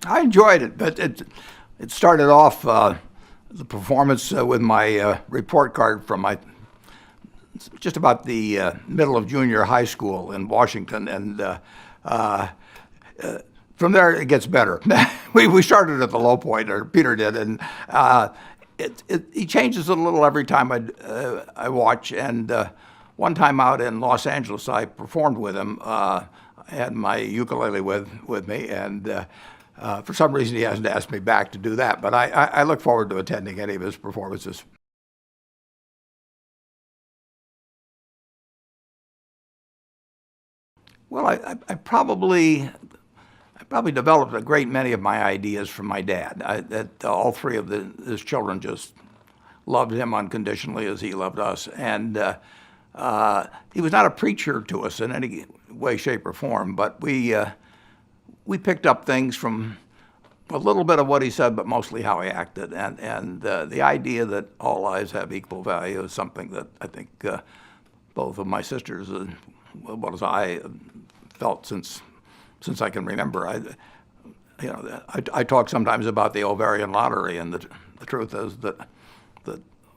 I enjoyed it, but it started off the performance with my report card from my just about the middle of junior high school in Washington, and uh, from there it gets better. We started at the low point, or Peter did, and he changes it a little every time I watch. And one time out in Los Angeles, I performed with him. I had my ukulele with me, and for some reason he hasn't asked me back to do that. But I look forward to attending any of his performances. Well, I probably developed a great many of my ideas from my dad. That all three of his children just loved him unconditionally as he loved us, and he was not a preacher to us in any way, shape, or form. But we picked up things from a little bit of what he said, but mostly how he acted, and the idea that all lives have equal value is something that I think both of my sisters, as well as I, felt since I can remember. I talk sometimes about the ovarian lottery, and the truth is that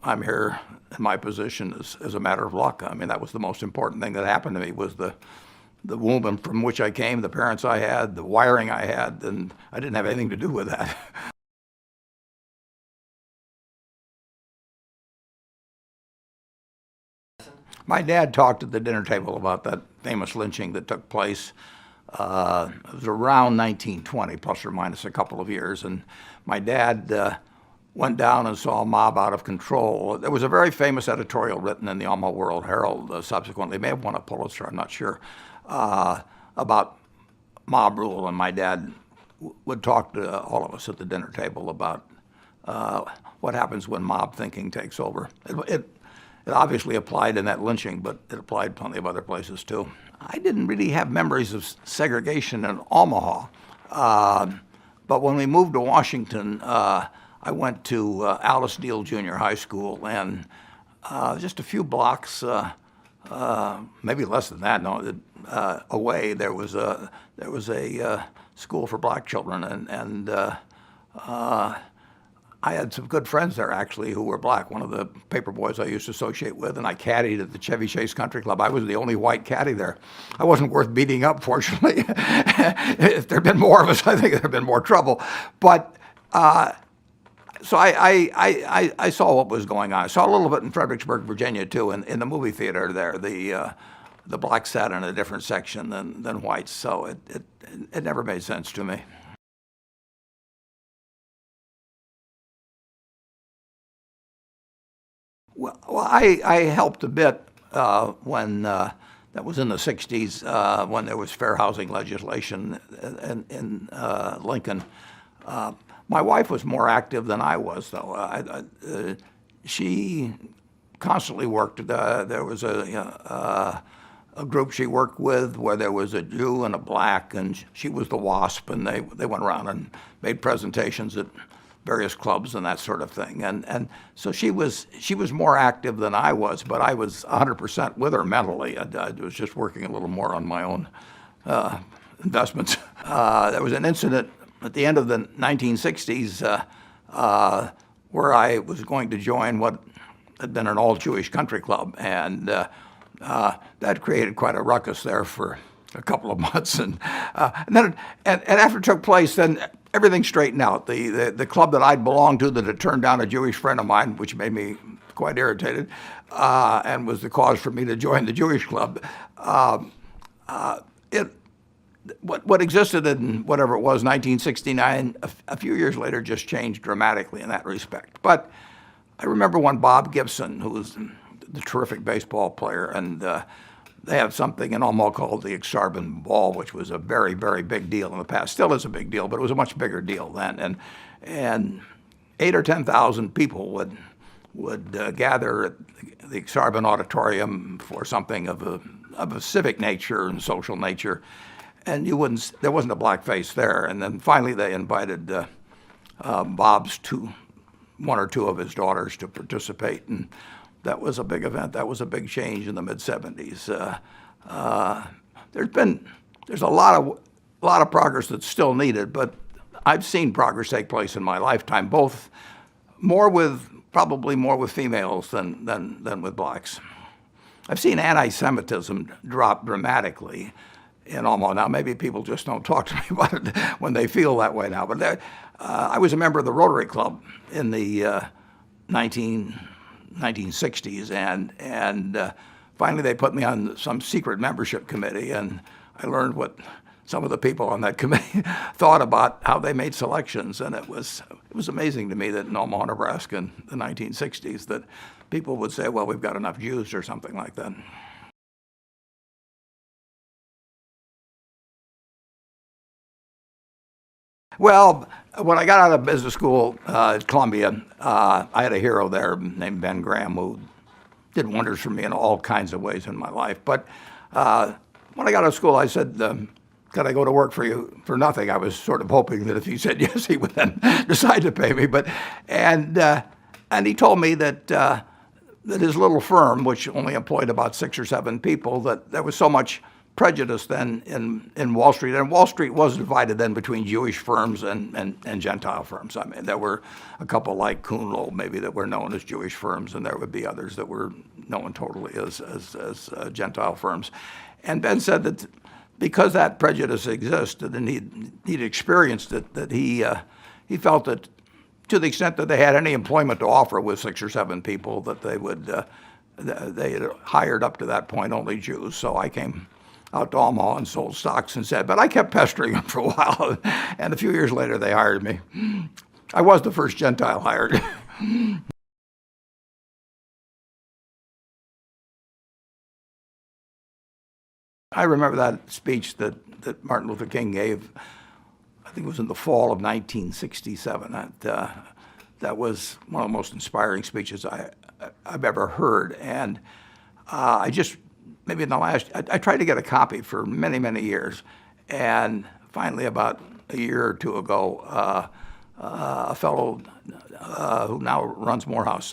I'm here in my position as a matter of luck. I mean, that was the most important thing that happened to me, was the womb from which I came, the parents I had, the wiring I had, and I didn't have anything to do with that. My dad talked at the dinner table about that famous lynching that took place. It was around 1920, plus or minus a couple of years, and my dad went down and saw a mob out of control. There was a very famous editorial written in the Omaha World Herald subsequently, may have won a Pulitzer, I'm not sure, about mob rule, and my dad would talk to all of us at the dinner table about what happens when mob thinking takes over. It obviously applied in that lynching, but it applied plenty of other places too. I didn't really have memories of segregation in Omaha, but when we moved to Washington, I went to Alice Deal Junior High School, and just a few blocks, maybe less than that, no, away, there was a school for black children, and I had some good friends there, actually, who were black. One of the paper boys I used to associate with, and I caddied at the Chevy Chase Country Club. I was the only white caddy there. I wasn't worth beating up, fortunately. If there'd been more of us, I think there'd been more trouble. But so I saw what was going on. I saw a little bit in Fredericksburg, Virginia, too, in the movie theater there. The blacks sat in a different section than whites, so it never made sense to me. Well, I helped a bit when that was in the '60s, when there was fair housing legislation in Lincoln. My wife was more active than I was, though. She constantly worked. There was a group she worked with where there was a Jew and a black, and she was the WASP, and they went around and made presentations at various clubs and that sort of thing. And so she was more active than I was, but I was 100% with her mentally. I was just working a little more on my own investments. There was an incident at the end of the 1960s where I was going to join what had been an all-Jewish country club, and that created quite a ruckus there for a couple of months, and then after it took place, then everything straightened out. The club that I'd belonged to that had turned down a Jewish friend of mine, which made me quite irritated, and was the cause for me to join the Jewish club. What existed in whatever it was, 1969, a few years later, just changed dramatically in that respect. But I remember when Bob Gibson, who was the terrific baseball player, and they have something in Omaha called the Exarban Ball, which was a very, very big deal in the past. Still is a big deal, but it was a much bigger deal then. And 8 or 10,000 people would gather at the Exarban Auditorium for something of a civic nature and social nature, and there wasn't a black face there. And then finally they invited Bob's one or two of his daughters to participate, and that was a big event. That was a big change in the mid '70s. There's a lot of progress that's still needed, but I've seen progress take place in my lifetime, probably more with females than with blacks. I've seen anti-Semitism drop dramatically in Omaha. Now, maybe people just don't talk to me about it when they feel that way now. But I was a member of the Rotary Club in the 1960s, and finally they put me on some secret membership committee, and I learned what some of the people on that committee thought about how they made selections. And it was amazing to me that in Omaha, Nebraska in the 1960s that people would say, well, we've got enough Jews or something like that. Well, when I got out of business school at Columbia, I had a hero there named Ben Graham who did wonders for me in all kinds of ways in my life. But when I got out of school, I said, could I go to work for you for nothing? I was sort of hoping that if he said yes, he would then decide to pay me. And he told me that his little firm, which only employed about 6 or 7 people, that there was so much prejudice then in Wall Street. And Wall Street was divided then between Jewish firms and Gentile firms. I mean, there were a couple like Kuhnlo maybe that were known as Jewish firms, and there would be others that were known totally as Gentile firms. And Ben said that because that prejudice existed and he'd experienced it, that he felt that to the extent that they had any employment to offer with 6 or 7 people, that they had hired up to that point only Jews. So I came out to Omaha and sold stocks and said, but I kept pestering them for a while, and a few years later they hired me. I was the first Gentile hired. I remember that speech that Martin Luther King gave, I think it was in the fall of 1967. That was one of the most inspiring speeches I've ever heard. And I just, maybe in the last, I tried to get a copy for many, many years. And finally, about a year or two ago, a fellow who now runs Morehouse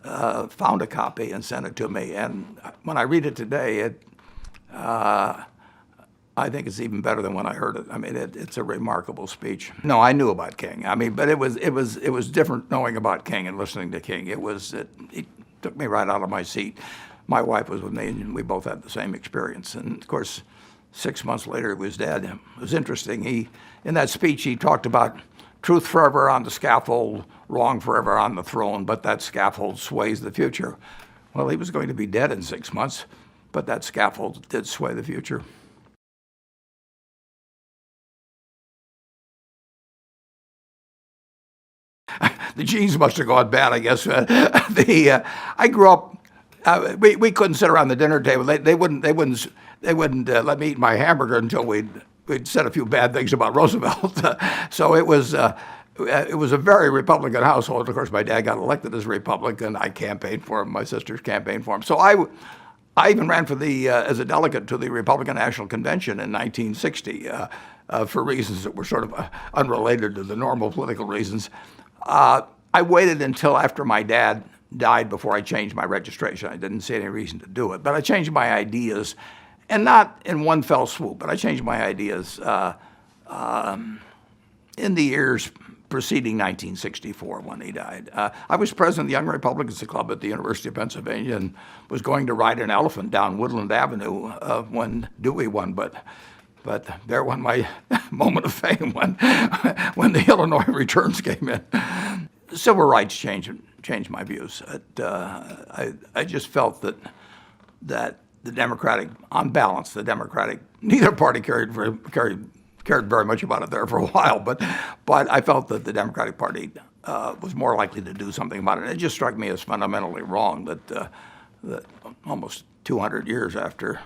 found a copy and sent it to me. And when I read it today, I think it's even better than when I heard it. I mean, it's a remarkable speech. No, I knew about King. I mean, but it was different knowing about King and listening to King. It took me right out of my seat. My wife was with me, and we both had the same experience. And of course, 6 months later, he was dead. It was interesting. In that speech, he talked about truth forever on the scaffold, wrong forever on the throne, but that scaffold sways the future. Well, he was going to be dead in 6 months, but that scaffold did sway the future. The genes must have gone bad, I guess. I grew up. We couldn't sit around the dinner table. They wouldn't let me eat my hamburger until we'd said a few bad things about Roosevelt. So it was a very Republican household. Of course, my dad got elected as Republican. I campaigned for him. My sisters campaigned for him. So I even ran for as a delegate to the Republican National Convention in 1960 for reasons that were sort of unrelated to the normal political reasons. I waited until after my dad died before I changed my registration. I didn't see any reason to do it, but I changed my ideas, and not in one fell swoop, but I changed my ideas in the years preceding 1964 when he died. I was president of the Young Republicans Club at the University of Pennsylvania and was going to ride an elephant down Woodland Avenue when Dewey won, but there went my moment of fame when the Illinois returns came in. Civil rights changed my views. I just felt that the Democratic, on balance, neither party cared very much about it there for a while, but I felt that the Democratic Party was more likely to do something about it. It just struck me as fundamentally wrong that almost 200 years after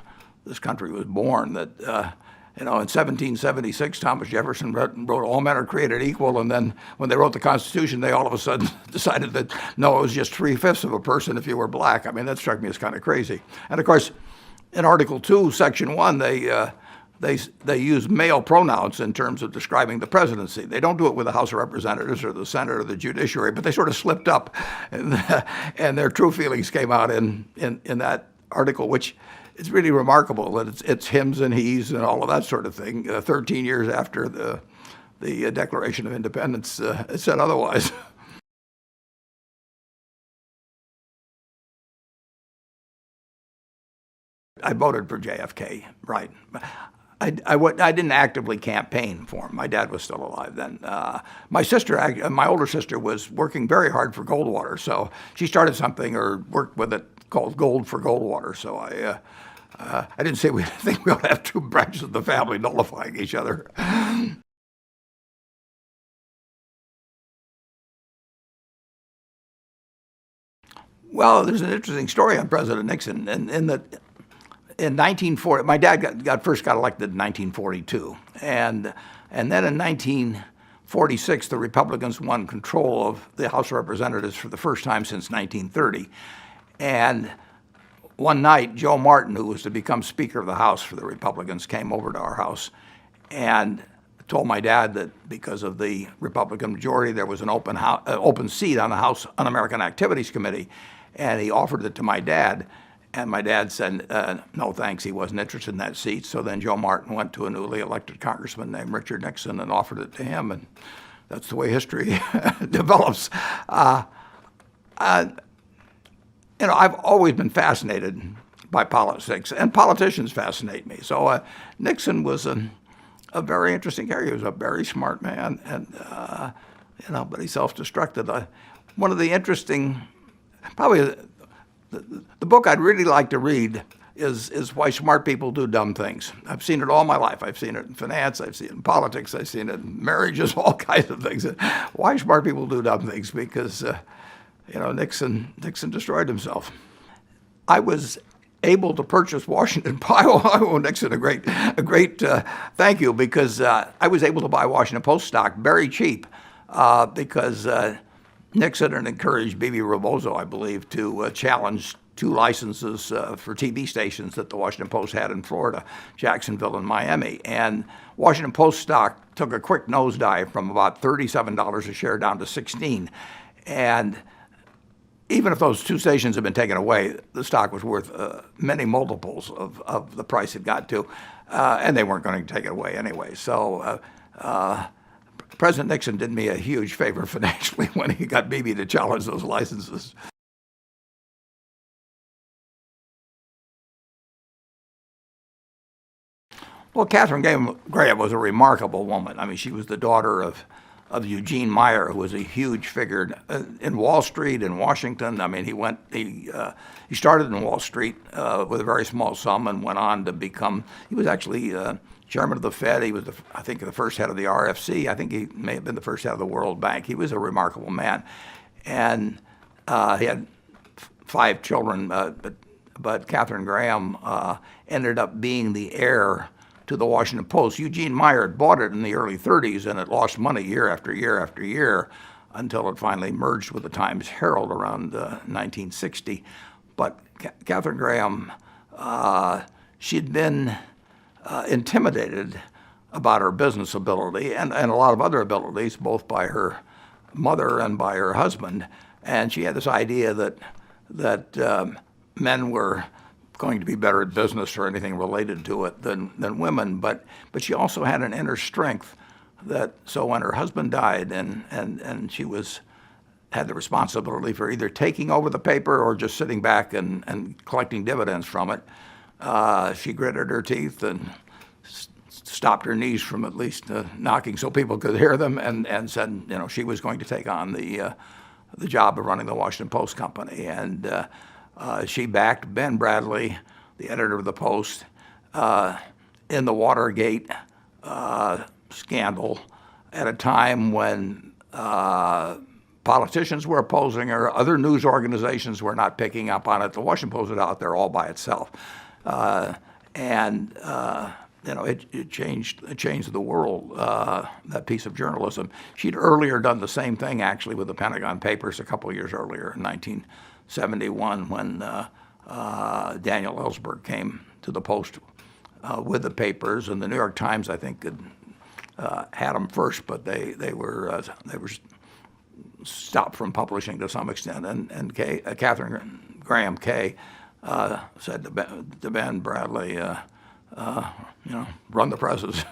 this country was born, that in 1776, Thomas Jefferson wrote all men are created equal, and then when they wrote the Constitution, they all of a sudden decided that, no, it was just 3/5 of a person if you were black. I mean, that struck me as kind of crazy. And of course, in Article 2, Section 1, they use male pronouns in terms of describing the presidency. They don't do it with the House of Representatives or the Senate or the judiciary, but they sort of slipped up, and their true feelings came out in that article, which it's really remarkable that it's hims and he's and all of that sort of thing. 13 years after the the Declaration of Independence said otherwise. I voted for JFK, right. I didn't actively campaign for him. My dad was still alive then. My older sister was working very hard for Goldwater, so she started something or worked with it called Gold for Goldwater. So I didn't say we think we ought to have two branches of the family nullifying each other. Well, there's an interesting story on President Nixon, in that in 1940, my dad first got elected in 1942, and then in 1946, the Republicans won control of the House of Representatives for the first time since 1930. And one night, Joe Martin, who was to become Speaker of the House for the Republicans, came over to our house and told my dad that because of the Republican majority, there was an open seat on the House Un-American Activities Committee, and he offered it to my dad. And my dad said, no, thanks, he wasn't interested in that seat. So then Joe Martin went to a newly elected congressman named Richard Nixon and offered it to him, and that's the way history develops. I've always been fascinated by politics, and politicians fascinate me. So Nixon was a very interesting character. He was a very smart man, and but he self-destructed. One of the interesting, probably the book I'd really like to read is Why Smart People Do Dumb Things. I've seen it all my life. I've seen it in finance, I've seen it in politics, I've seen it in marriages, all kinds of things. Why smart people do dumb things, because Nixon destroyed himself. I was able to purchase Washington. I owe Nixon a great thank you, because I was able to buy Washington Post stock very cheap because Nixon had encouraged Bebe Rebozo, I believe, to challenge two licenses for TV stations that the Washington Post had in Florida, Jacksonville and Miami. And Washington Post stock took a quick nosedive from about $37 a share down to $16. And even if those two stations had been taken away, the stock was worth many multiples of the price it got to, and they weren't going to take it away anyway. So President Nixon did me a huge favor financially when he got Bebe to challenge those licenses. Well, Katharine Graham was a remarkable woman. I mean, she was the daughter of Eugene Meyer, who was a huge figure in Wall Street in Washington. I mean, he started in Wall Street with a very small sum and went on to he was actually chairman of the Fed. He was, I think, the first head of the RFC. I think he may have been the first head of the World Bank. He was a remarkable man. And he had 5 children, but Katharine Graham ended up being the heir to the Washington Post. Eugene Meyer had bought it in the early 30s, and it lost money year after year after year until it finally merged with the Times Herald around 1960. But Katharine Graham, she'd been intimidated about her business ability and a lot of other abilities, both by her mother and by her husband. And she had this idea that men were going to be better at business or anything related to it than women. But she also had an inner strength so when her husband died and she had the responsibility for either taking over the paper or just sitting back and collecting dividends from it, she gritted her teeth and stopped her knees from at least knocking so people could hear them, and said she was going to take on the job of running the Washington Post company. And she backed Ben Bradley, the editor of the Post, in the Watergate scandal at a time when politicians were opposing her, other news organizations were not picking up on it. The Washington Post was out there all by itself. It changed the world, that piece of journalism. She'd earlier done the same thing, actually, with the Pentagon Papers a couple of years earlier, in 1971, when Daniel Ellsberg came to the Post with the papers, and the New York Times, I think, had them first, but they were stopped from publishing to some extent. And Katharine Graham Kay said to Ben Bradley, run the presses.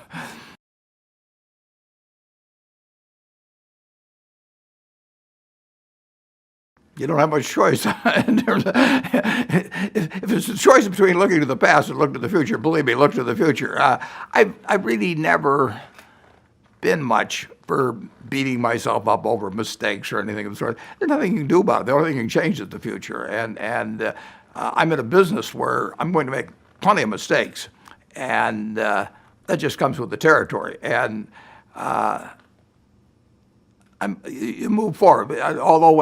you don't have much choice in terms of, if it's a choice between looking to the past and looking to the future, believe me, look to the future. I've really never been much for beating myself up over mistakes or anything of the sort. There's nothing you can do about it. The only thing you can change is the future. And I'm in a business where I'm going to make plenty of mistakes, and that just comes with the territory. And you move forward. Although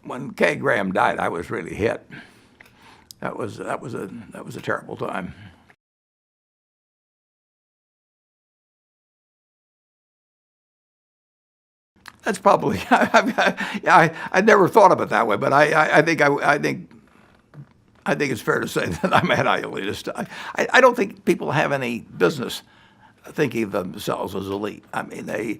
when Kay Graham died, I was really hit. That was a terrible time. That's probably. I never thought of it that way, but I think it's fair to say that I'm anti-elitist. I don't think people have any business thinking of themselves as elite. I mean, they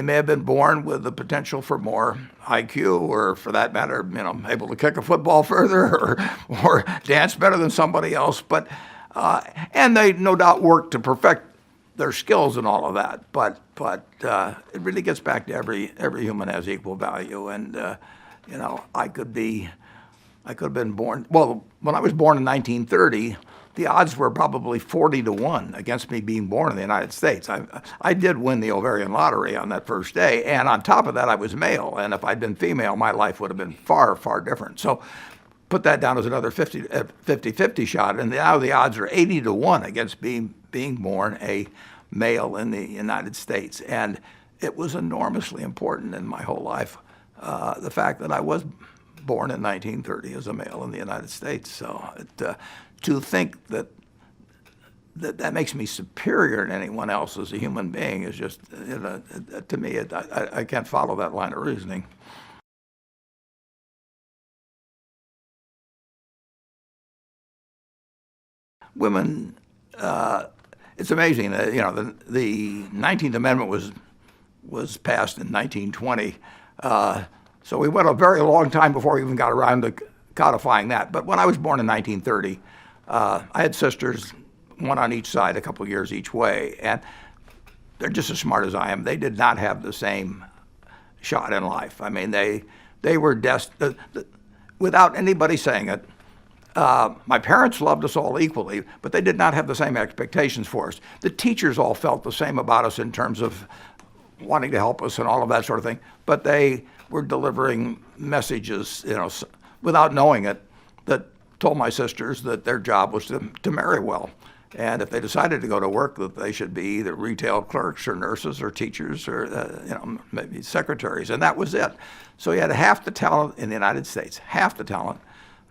may have been born with the potential for more IQ, or for that matter, able to kick a football further, or dance better than somebody else. But and they no doubt work to perfect their skills and all of that. But it really gets back to every human has equal value. And I could have been born. Well, when I was born in 1930. The odds were probably 40-1 against me being born in the United States. I did win the ovarian lottery on that first day, and on top of that, I was male. And if I'd been female, my life would have been far, far different. So put that down as another 50-50 shot, and now the odds are 80-1 against being born a male in the United States. And it was enormously important in my whole life, the fact that I was born in 1930 as a male in the United States. So to think that makes me superior to anyone else as a human being is just, to me, I can't follow that line of reasoning. Women, it's amazing that the 19th Amendment was passed in 1920. So we went a very long time before we even got around to codifying that. But when I was born in 1930, I had sisters, one on each side, a couple of years each way, and they're just as smart as I am. They did not have the same shot in life. I mean, they were destined, without anybody saying it. My parents loved us all equally, but they did not have the same expectations for us. The teachers all felt the same about us in terms of wanting to help us and all of that sort of thing, but they were delivering messages, without knowing it, that told my sisters that their job was to marry well. And if they decided to go to work, that they should be either retail clerks or nurses or teachers or maybe secretaries, and that was it. So you had half the talent in the United States, half the talent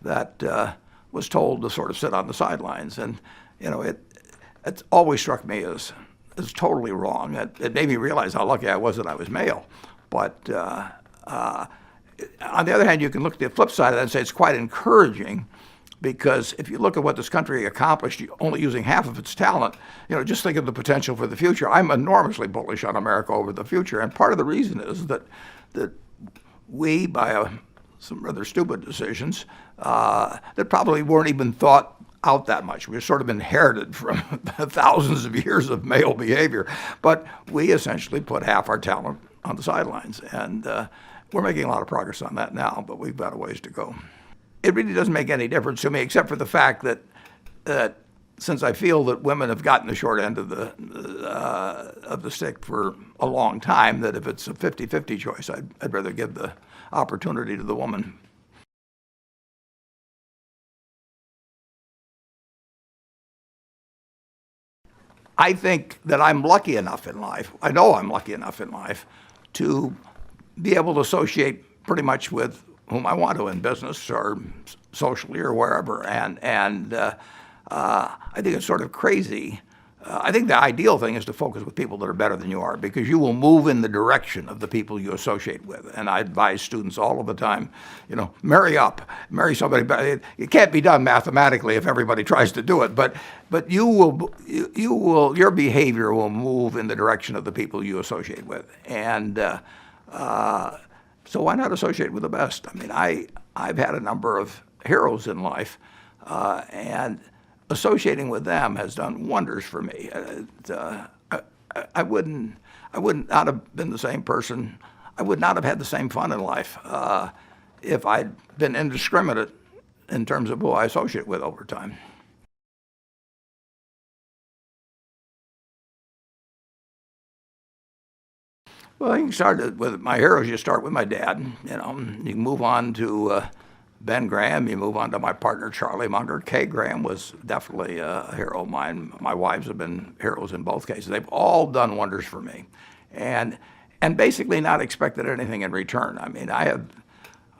that was told to sort of sit on the sidelines. And it always struck me as totally wrong. It made me realize how lucky I was that I was male. But on the other hand, you can look at the flip side of that and say it's quite encouraging, because if you look at what this country accomplished only using half of its talent, just think of the potential for the future. I'm enormously bullish on America over the future, and part of the reason is that we, by some rather stupid decisions that probably weren't even thought out that much. We've sort of inherited from thousands of years of male behavior, but we essentially put half our talent on the sidelines, and we're making a lot of progress on that now, but we've got a ways to go. It really doesn't make any difference to me, except for the fact that since I feel that women have gotten the short end of the stick for a long time, that if it's a 50-50 choice, I'd rather give the opportunity to the woman. I think that I'm lucky enough in life, I know I'm lucky enough in life, to be able to associate pretty much with whom I want to in business or socially or wherever. And I think it's sort of crazy. I think the ideal thing is to focus with people that are better than you are, because you will move in the direction of the people you associate with. And I advise students all of the time, marry up, marry somebody better. It can't be done mathematically if everybody tries to do it, but your behavior will move in the direction of the people you associate with. And so why not associate with the best? I mean, I've had a number of heroes in life, and associating with them has done wonders for me. I wouldn't not have been the same person I would not have had the same fun in life if I'd been indiscriminate in terms of who I associate with over time. Well, you can start with my heroes. You start with my dad. You know, you can move on to Ben Graham. You move on to my partner Charlie Munger. Kay Graham was definitely a hero of mine. My wives have been heroes in both cases. They've all done wonders for me, and basically not expected anything in return. I mean, I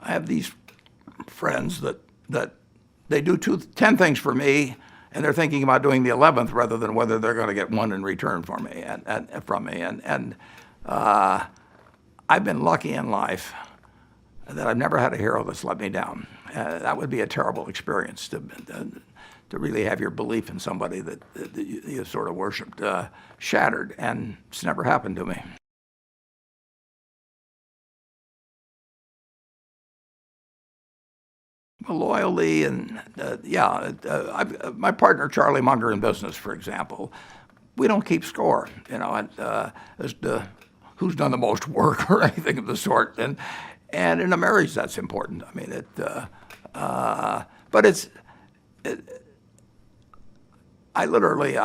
have these friends that they do 10 things for me, and they're thinking about doing the 11th rather than whether they're going to get one in return for me and from me. I've been lucky in life that I've never had a hero that's let me down. That would be a terrible experience to really have your belief in somebody that you sort of worshipped shattered, and it's never happened to me. Well, loyalty and my partner Charlie Munger in business, for example, we don't keep score, you know, as to who's done the most work or anything of the sort. And in a marriage, that's important. I mean, I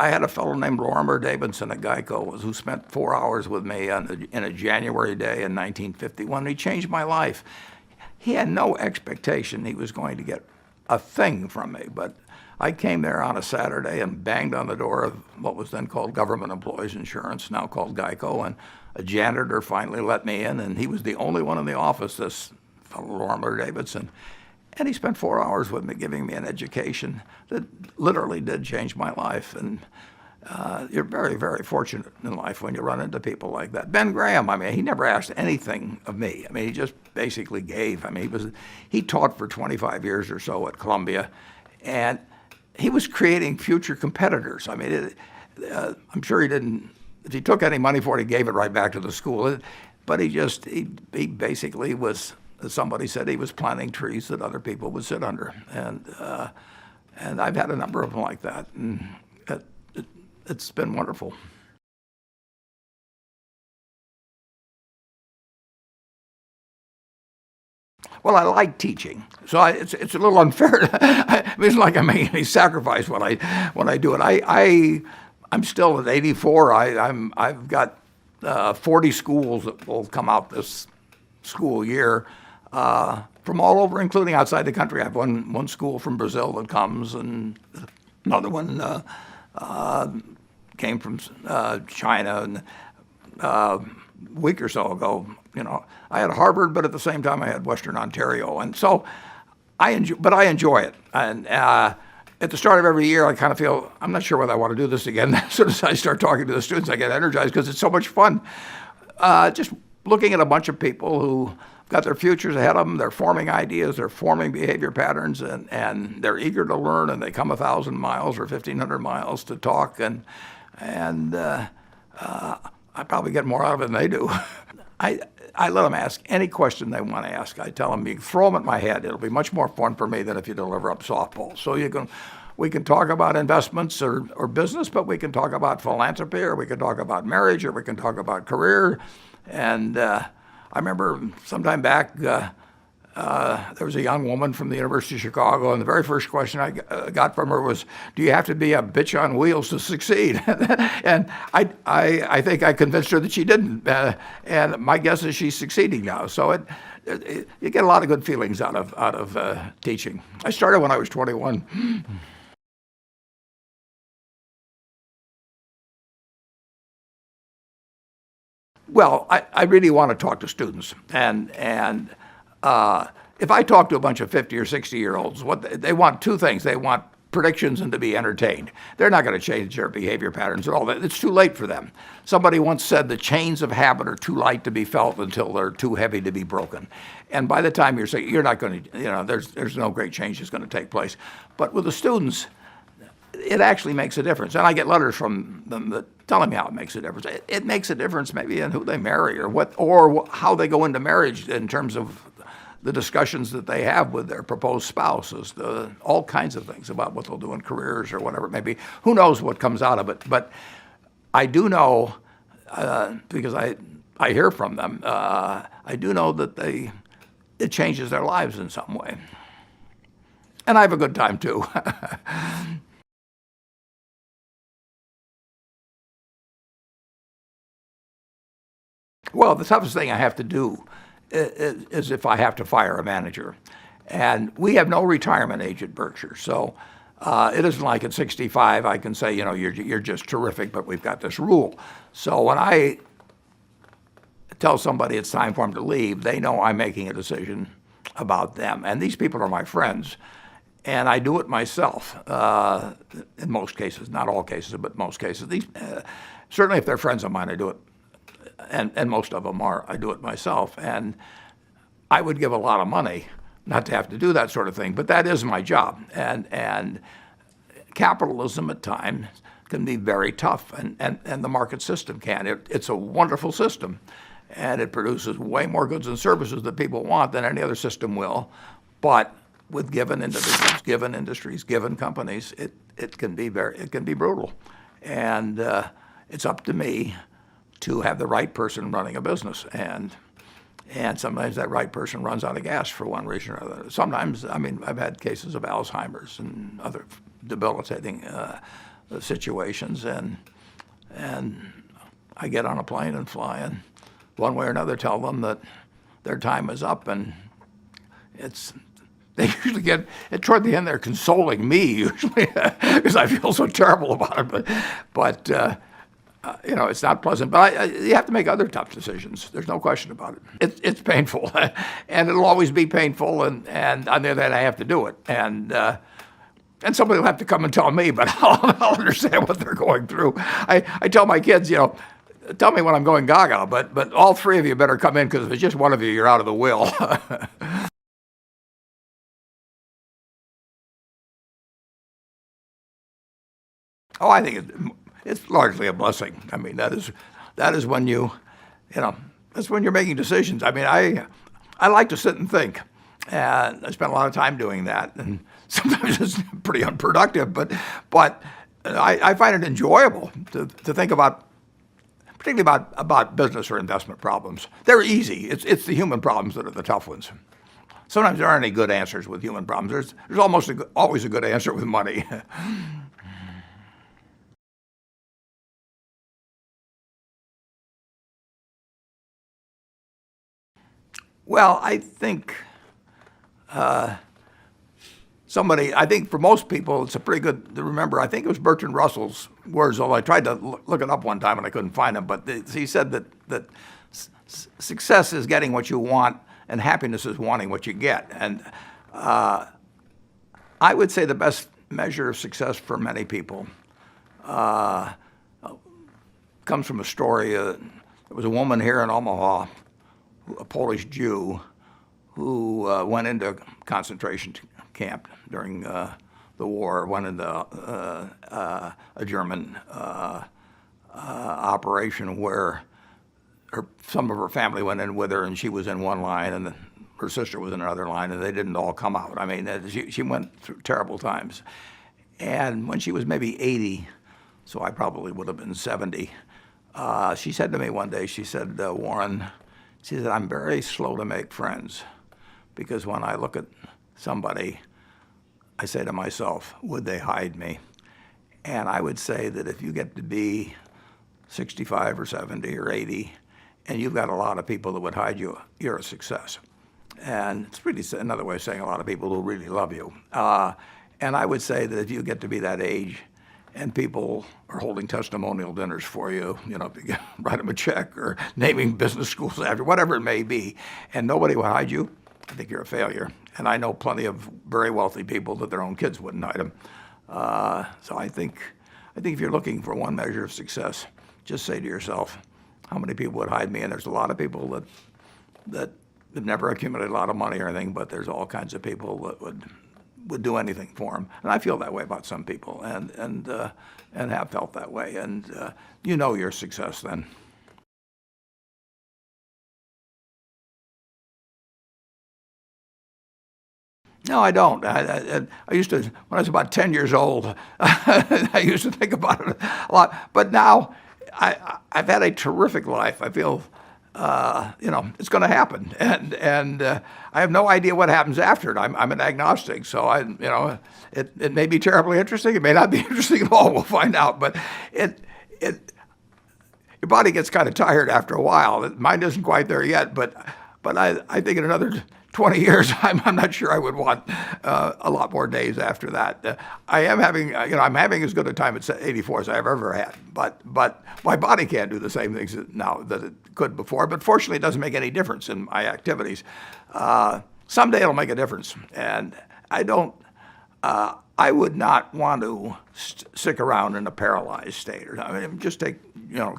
had a fellow named Lorimer Davidson at Geico who spent 4 hours with me in a January day in 1951. He changed my life. He had no expectation he was going to get a thing from me, but I came there on a Saturday and banged on the door of what was then called Government Employees Insurance, now called Geico, and a janitor finally let me in, and he was the only one in the office, this fellow Lorimer Davidson. And he spent 4 hours with me giving me an education that literally did change my life. And you're very, very fortunate in life when you run into people like that. Ben Graham, I mean, he never asked anything of me. I mean, he just basically gave. I mean, he taught for 25 years or so at Columbia, and he was creating future competitors. I mean, I'm sure he didn't, if he took any money for it, he gave it right back to the school. But he basically was, as somebody said, he was planting trees that other people would sit under. And I've had a number of them like that. And it's been wonderful. Well, I like teaching, so it's a little unfair. It's like I'm making any sacrifice when I do it. I'm still at 84. I've got 40 schools that will come out this school year from all over, including outside the country. I have one school from Brazil that comes, and another one came from China. And a week or so ago, you know, I had Harvard, but at the same time I had Western Ontario, and so I enjoy it. And at the start of every year, I kind of feel I'm not sure whether I want to do this again. As soon as I start talking to the students, I get energized because it's so much fun. Just looking at a bunch of people who got their futures ahead of them, they're forming ideas, they're forming behavior patterns, and they're eager to learn, and they come 1,000 miles or 1,500 miles to talk, and I probably get more out of it than they do. I let them ask any question they want to ask. I tell them, you throw them at my head. It'll be much more fun for me than if you deliver up softballs. So we can talk about investments or business, but we can talk about philanthropy, or we can talk about marriage, or we can talk about career. And I remember sometime back, there was a young woman from the University of Chicago, and the very first question I got from her was, "Do you have to be a bitch on wheels to succeed?" And I think I convinced her that she didn't, and my guess is she's succeeding now. So you get a lot of good feelings out of teaching. I started when I was 21. Well, I really want to talk to students, and if I talk to a bunch of 50 or 60-year-olds, what they want two things. They want predictions and to be entertained. They're not going to change their behavior patterns at all. It's too late for them. Somebody once said the chains of habit are too light to be felt until they're too heavy to be broken. And by the time you're not going to, there's no great change that's going to take place. But with the students, it actually makes a difference. And I get letters from them that telling me how it makes a difference. It makes a difference maybe in who they marry or how they go into marriage in terms of the discussions that they have with their proposed spouses, all kinds of things about what they'll do in careers or whatever it may be. Who knows what comes out of it? But I do know, because I hear from them, I do know that it changes their lives in some way. And I have a good time too. Well, the toughest thing I have to do is if I have to fire a manager. And we have no retirement age at Berkshire. So it isn't like at 65 I can say, you're just terrific, but we've got this rule. So when I tell somebody it's time for them to leave, they know I'm making a decision about them. And these people are my friends. And I do it myself in most cases, not all cases, but most cases. Certainly if they're friends of mine, I do it. And most of them are. I do it myself. And I would give a lot of money not to have to do that sort of thing, but that is my job. And capitalism at times can be very tough, and the market system can. It's a wonderful system, and it produces way more goods and services that people want than any other system will. But with given individuals, given industries, given companies, it can be brutal. And it's up to me to have the right person running a business. And sometimes that right person runs out of gas for one reason or another. Sometimes, I've had cases of Alzheimer's and other debilitating situations, and I get on a plane and fly, and one way or another tell them that their time is up, and they usually get, toward the end they're consoling me usually, because I feel so terrible about it, but it's not pleasant. But you have to make other tough decisions. There's no question about it. It's painful, and it'll always be painful. And on the other hand, I have to do it. And somebody will have to come and tell me, but I'll understand what they're going through. I tell my kids, tell me when I'm going gaga, but all three of you better come in, because if it's just one of you, you're out of the will. Oh, I think it's largely a blessing. That is when that's when you're making decisions. I like to sit and think, and I spend a lot of time doing that. And sometimes it's pretty unproductive, but I find it enjoyable to think about, particularly about business or investment problems. They're easy. It's the human problems that are the tough ones. Sometimes there aren't any good answers with human problems. There's almost always a good answer with money. Well, I think I think for most people, it's a pretty good to remember. I think it was Bertrand Russell's words, although I tried to look it up one time and I couldn't find them. But he said that success is getting what you want, and happiness is wanting what you get. And I would say the best measure of success for many people comes from a story. There was a woman here in Omaha, a Polish Jew, who went into concentration camp during the war, went into a German operation where some of her family went in with her, and she was in one line, and her sister was in another line, and they didn't all come out. She went through terrible times. And when she was maybe 80, so I probably would have been 70, she said to me one day, she said, Warren, she said, I'm very slow to make friends, because when I look at somebody, I say to myself, would they hide me? And I would say that if you get to be 65 or 70 or 80, and you've got a lot of people that would hide you, you're a success. And it's really another way of saying a lot of people who really love you. And I would say that if you get to be that age, and people are holding testimonial dinners for you, if you write them a check or naming business schools after, whatever it may be, and nobody will hide you, I think you're a failure. And I know plenty of very wealthy people that their own kids wouldn't hide them. So I think if you're looking for one measure of success, just say to yourself, how many people would hide me? And there's a lot of people that have never accumulated a lot of money or anything, but there's all kinds of people that would do anything for them. And I feel that way about some people, and have felt that way. And your success then. No, I don't. I used to, when I was about 10 years old, I used to think about it a lot. But now I've had a terrific life. I feel it's going to happen, and I have no idea what happens after it. I'm an agnostic, so it may be terribly interesting. It may not be interesting at all. We'll find out. But your body gets kind of tired after a while. Mine isn't quite there yet, but I think in another 20 years, I'm not sure I would want a lot more days after that. I'm having as good a time at 84 as I've ever had, but my body can't do the same things now that it could before. But fortunately, it doesn't make any difference in my activities. Someday it'll make a difference, and I don't. I would not want to stick around in a paralyzed state. Just take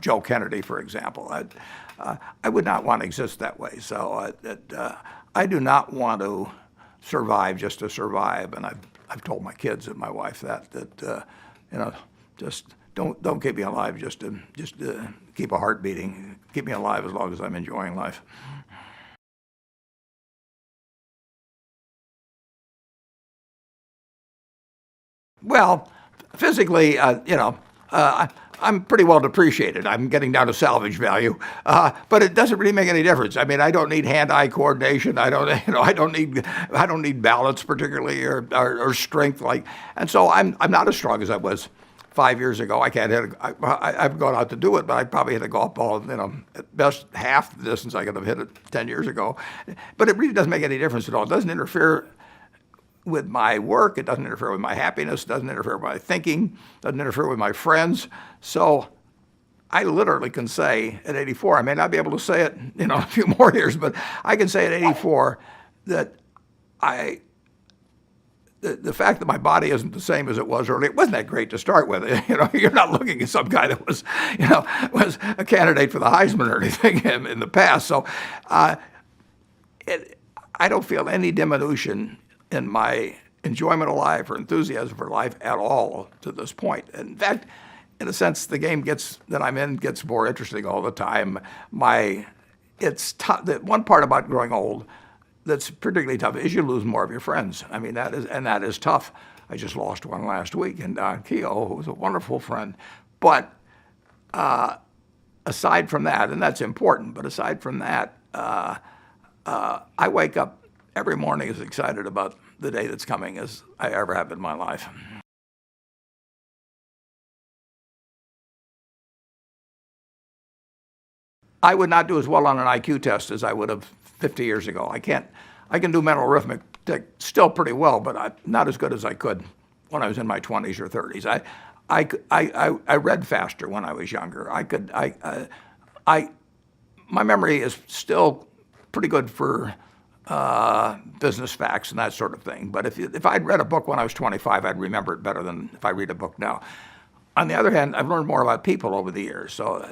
Joe Kennedy for example. I would not want to exist that way. So I do not want to survive just to survive, and I've told my kids and my wife that just don't keep me alive just to keep a heart beating. Keep me alive as long as I'm enjoying life. Well, physically, I'm pretty well depreciated. I'm getting down to salvage value, but it doesn't really make any difference. I mean, I don't need hand-eye coordination. I don't need balance particularly or strength and so I'm not as strong as I was 5 years ago. I can't hit. I've gone out to do it, but I probably hit a golf ball, at best half the distance I could have hit it 10 years ago. But it really doesn't make any difference at all. It doesn't interfere with my work. It doesn't interfere with my happiness. It doesn't interfere with my thinking. It doesn't interfere with my friends. So I literally can say at 84, I may not be able to say it, a few more years, but I can say at 84 that the fact that my body isn't the same as it was earlier, it wasn't that great to start with. You're not looking at some guy that was a candidate for the Heisman or anything in the past. So I don't feel any diminution in my enjoyment of life or enthusiasm for life at all to this point. In fact, in a sense, the game that I'm in gets more interesting all the time. It's tough. The one part about growing old that's particularly tough is you lose more of your friends. I mean, that is tough. I just lost one last week, and Keogh, who was a wonderful friend. But aside from that, and that's important, but aside from that, I wake up every morning as excited about the day that's coming as I ever have in my life. I would not do as well on an IQ test as I would have 50 years ago. I can do mental arithmetic still pretty well, but I'm not as good as I could when I was in my 20s or 30s. I read faster when I was younger. My memory is still pretty good for business facts and that sort of thing. But if I'd read a book when I was 25, I'd remember it better than if I read a book now. On the other hand, I've learned more about people over the years. So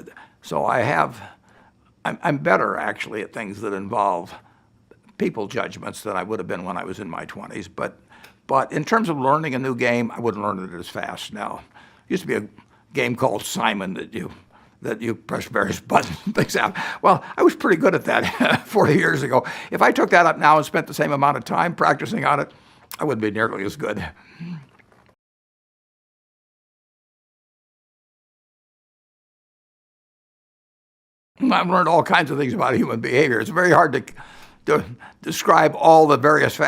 I'm better actually at things that involve people judgments than I would have been when I was in my 20s. But in terms of learning a new game, I wouldn't learn it as fast now. It used to be a game called Simon that you press various buttons and things out. Well, I was pretty good at that 40 years ago. If I took that up now and spent the same amount of time practicing on it, I wouldn't be nearly as good. I've learned all kinds of things about human behavior. It's very hard to describe all the various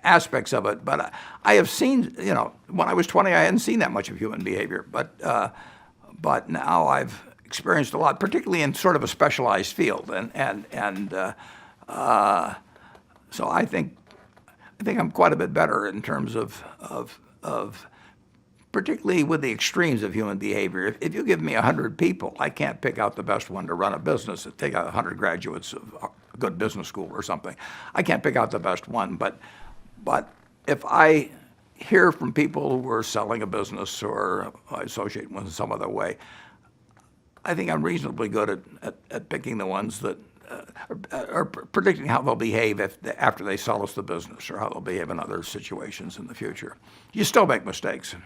aspects of it, but I have seen, when I was 20, I hadn't seen that much of human behavior, but now I've experienced a lot, particularly in sort of a specialized field, and so I think I'm quite a bit better in terms of particularly with the extremes of human behavior. If you give me 100 people, I can't pick out the best one to run a business. Take out 100 graduates of a good business school or something. I can't pick out the best one, but if I hear from people who are selling a business or I associate with in some other way, I think I'm reasonably good at picking the ones that are predicting how they'll behave after they sell us the business or how they'll behave in other situations in the future. You still make mistakes.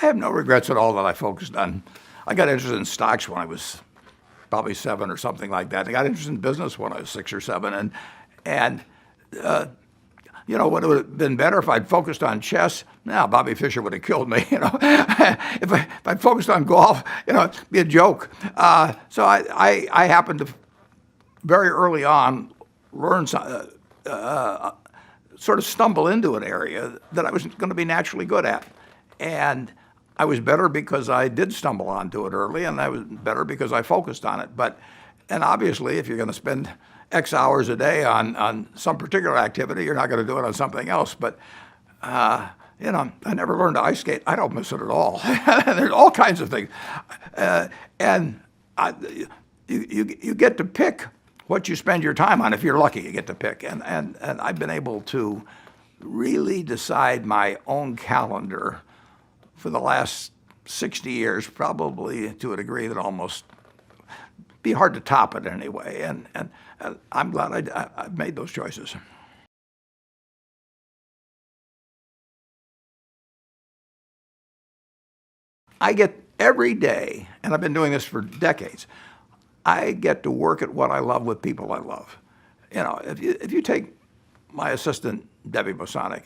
I have no regrets at all that I focused on. I got interested in stocks when I was probably 7 or something like that. I got interested in business when I was 6 or 7, and would it have been better if I'd focused on chess? No, Bobby Fischer would have killed me. If I'd focused on golf, it'd be a joke. So I happened to very early on learn sort of stumble into an area that I was going to be naturally good at. And I was better because I did stumble onto it early, and I was better because I focused on it. And obviously, if you're going to spend X hours a day on some particular activity, you're not going to do it on something else. But I never learned to ice skate. I don't miss it at all. There's all kinds of things, you get to pick what you spend your time on. If you're lucky, you get to pick. And I've been able to really decide my own calendar for the last 60 years, probably to a degree that almost be hard to top it anyway. And I'm glad I've made those choices. I get every day, and I've been doing this for decades, I get to work at what I love with people I love. If you take my assistant, Debbie Bosonic,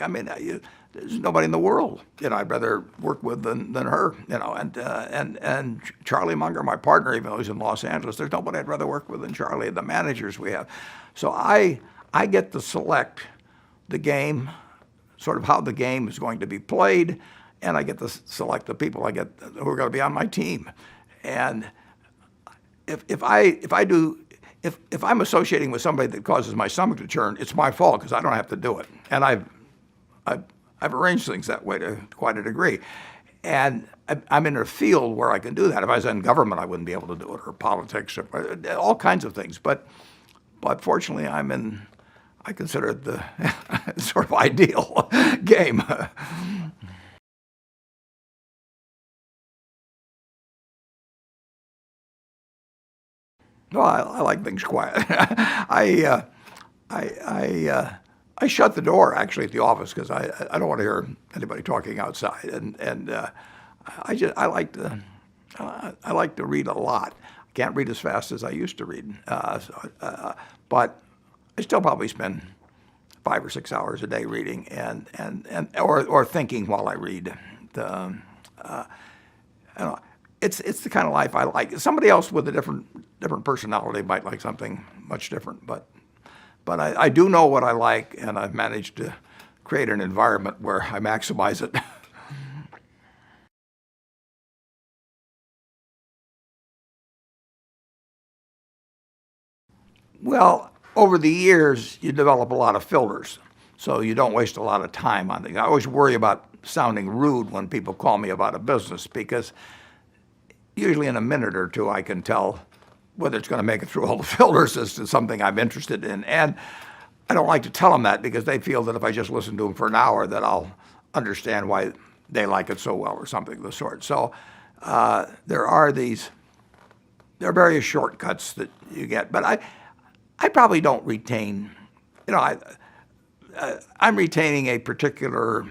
there's nobody in the world I'd rather work with than her. And Charlie Munger, my partner, even though he's in Los Angeles, there's nobody I'd rather work with than Charlie. The managers we have, so I get to select the game, sort of how the game is going to be played, and I get to select the people who are going to be on my team. And if I'm associating with somebody that causes my stomach to churn, it's my fault because I don't have to do it. And I've arranged things that way to quite a degree. And I'm in a field where I can do that. If I was in government, I wouldn't be able to do it, or politics, or all kinds of things. But fortunately, I consider it the sort of ideal game. Well, I like things quiet. I shut the door actually at the office because I don't want to hear anybody talking outside, and I like to read a lot. I can't read as fast as I used to read, but I still probably spend 5 or 6 hours a day reading or thinking while I read. It's the kind of life I like. Somebody else with a different personality might like something much different, but I do know what I like, and I've managed to create an environment where I maximize it. Well, over the years, you develop a lot of filters, so you don't waste a lot of time on things. I always worry about sounding rude when people call me about a business, because usually in a minute or two I can tell whether it's going to make it through all the filters as to something I'm interested in. And I don't like to tell them that because they feel that if I just listen to them for an hour that I'll understand why they like it so well or something of the sort. So there are various shortcuts that you get, but I probably don't retain, I'm retaining a particular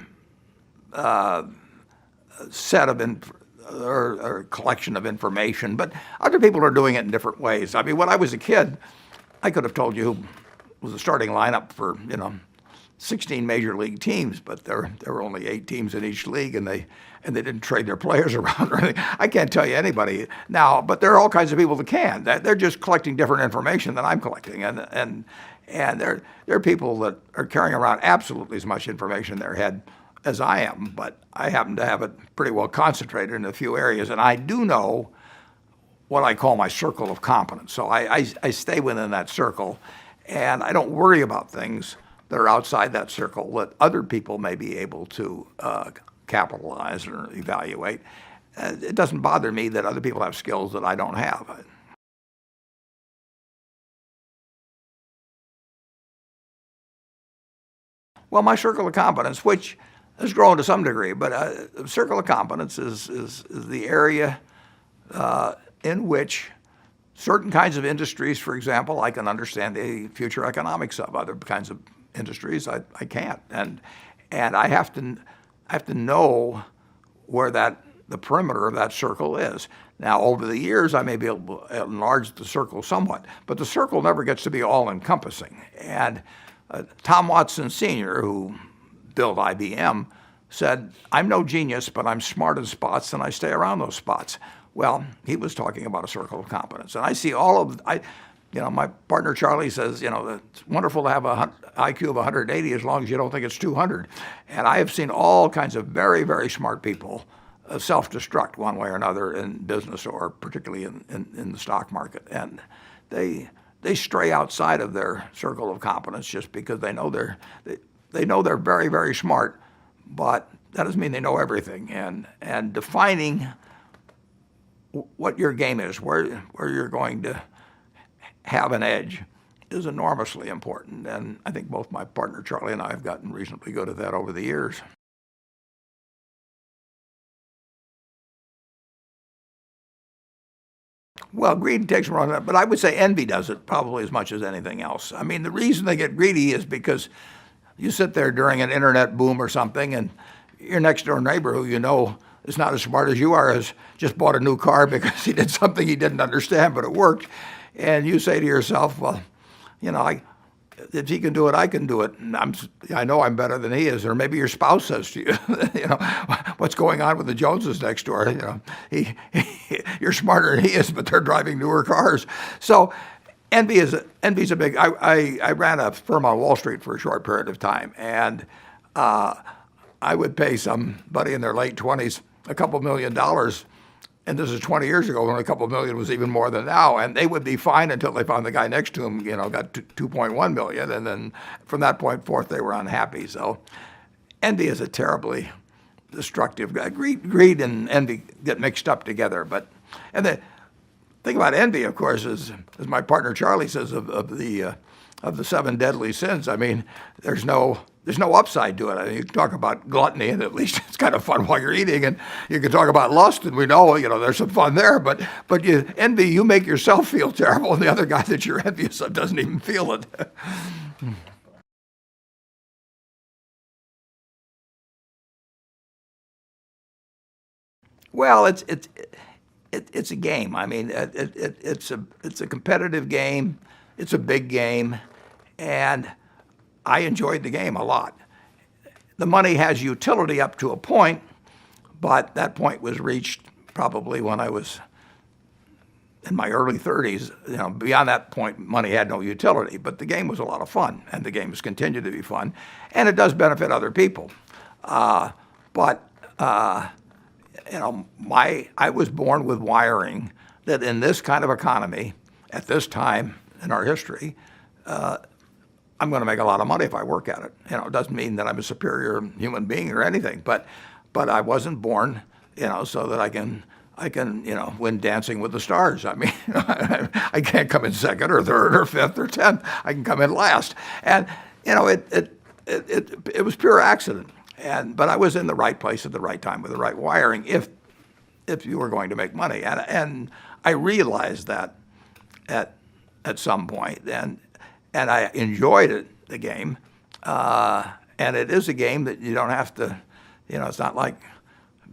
set of or collection of information, but other people are doing it in different ways. When I was a kid, I could have told you who was the starting lineup for 16 major league teams, but there were only 8 teams in each league, and they didn't trade their players around or anything. I can't tell you anybody now, but there are all kinds of people that can. They're just collecting different information than I'm collecting, and there are people that are carrying around absolutely as much information in their head as I am, but I happen to have it pretty well concentrated in a few areas, and I do know what I call my circle of competence. So I stay within that circle, and I don't worry about things that are outside that circle that other people may be able to capitalize or evaluate. It doesn't bother me that other people have skills that I don't have. Well, my circle of competence, which has grown to some degree, but circle of competence is the area in which certain kinds of industries, for example, I can understand the future economics of. Other kinds of industries, I can't, and I have to know where the perimeter of that circle is. Now, over the years, I may be able to enlarge the circle somewhat, but the circle never gets to be all-encompassing. And Tom Watson Sr., who built IBM, said, "I'm no genius, but I'm smart in spots, and I stay around those spots." Well, he was talking about a circle of competence, and I see my partner Charlie says, it's wonderful to have a IQ of 180 as long as you don't think it's 200. And I have seen all kinds of very, very smart people self-destruct one way or another in business, or particularly in the stock market, and they stray outside of their circle of competence just because they know they're very, very smart, but that doesn't mean they know everything. And defining what your game is, where you're going to have an edge, is enormously important. And I think both my partner Charlie and I have gotten reasonably good at that over the years. Well, greed takes them around, but I would say envy does it probably as much as anything else. I mean, the reason they get greedy is because you sit there during an internet boom or something, and your next door neighbor, who you know is not as smart as you are, has just bought a new car because he did something he didn't understand, but it worked. And you say to yourself, well, if he can do it, I can do it. And I know I'm better than he is. Or maybe your spouse says to you, what's going on with the Joneses next door? You're smarter than he is, but they're driving newer cars. So envy's a big. I ran a firm on Wall Street for a short period of time, and I would pay somebody in their late 20s a couple $1 million. And this is 20 years ago when a couple million was even more than now. And they would be fine until they found the guy next to him, got 2.1 million. And then from that point forth, they were unhappy. So envy is a terribly destructive. Greed and envy get mixed up together. And the thing about envy, of course, is, as my partner Charlie says, of the 7 deadly sins. I mean, there's no upside to it. I mean, you can talk about gluttony, and at least it's kind of fun while you're eating, and you can talk about lust, and we know there's some fun there. But envy, you make yourself feel terrible, and the other guy that you're envious of doesn't even feel it. Well, it's a game. I mean, it's a competitive game. It's a big game, and I enjoyed the game a lot. The money has utility up to a point, but that point was reached probably when I was in my early 30s. Beyond that point, money had no utility, but the game was a lot of fun, and the game has continued to be fun, and it does benefit other people. But I was born with wiring that in this kind of economy, at this time in our history, I'm going to make a lot of money if I work at it. It doesn't mean that I'm a superior human being or anything, but I wasn't born, so that I can win Dancing with the Stars. I mean, I can't come in second or third or fifth or 10th. I can come in last, and it was pure accident. But I was in the right place at the right time with the right wiring. If you were going to make money, and I realized that at some point, and I enjoyed the game, and it is a game that you don't have to, it's not like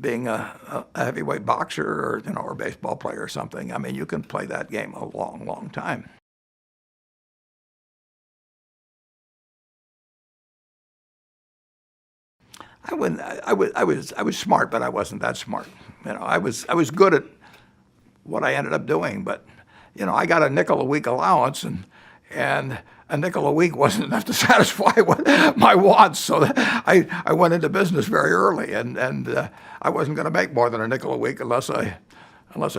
being a heavyweight boxer or a baseball player or something. I mean, you can play that game a long, long time. I was smart, but I wasn't that smart. I was good at what I ended up doing, but I got a nickel a week allowance, and a nickel a week wasn't enough to satisfy my wants. So I went into business very early, and I wasn't going to make more than a nickel a week unless I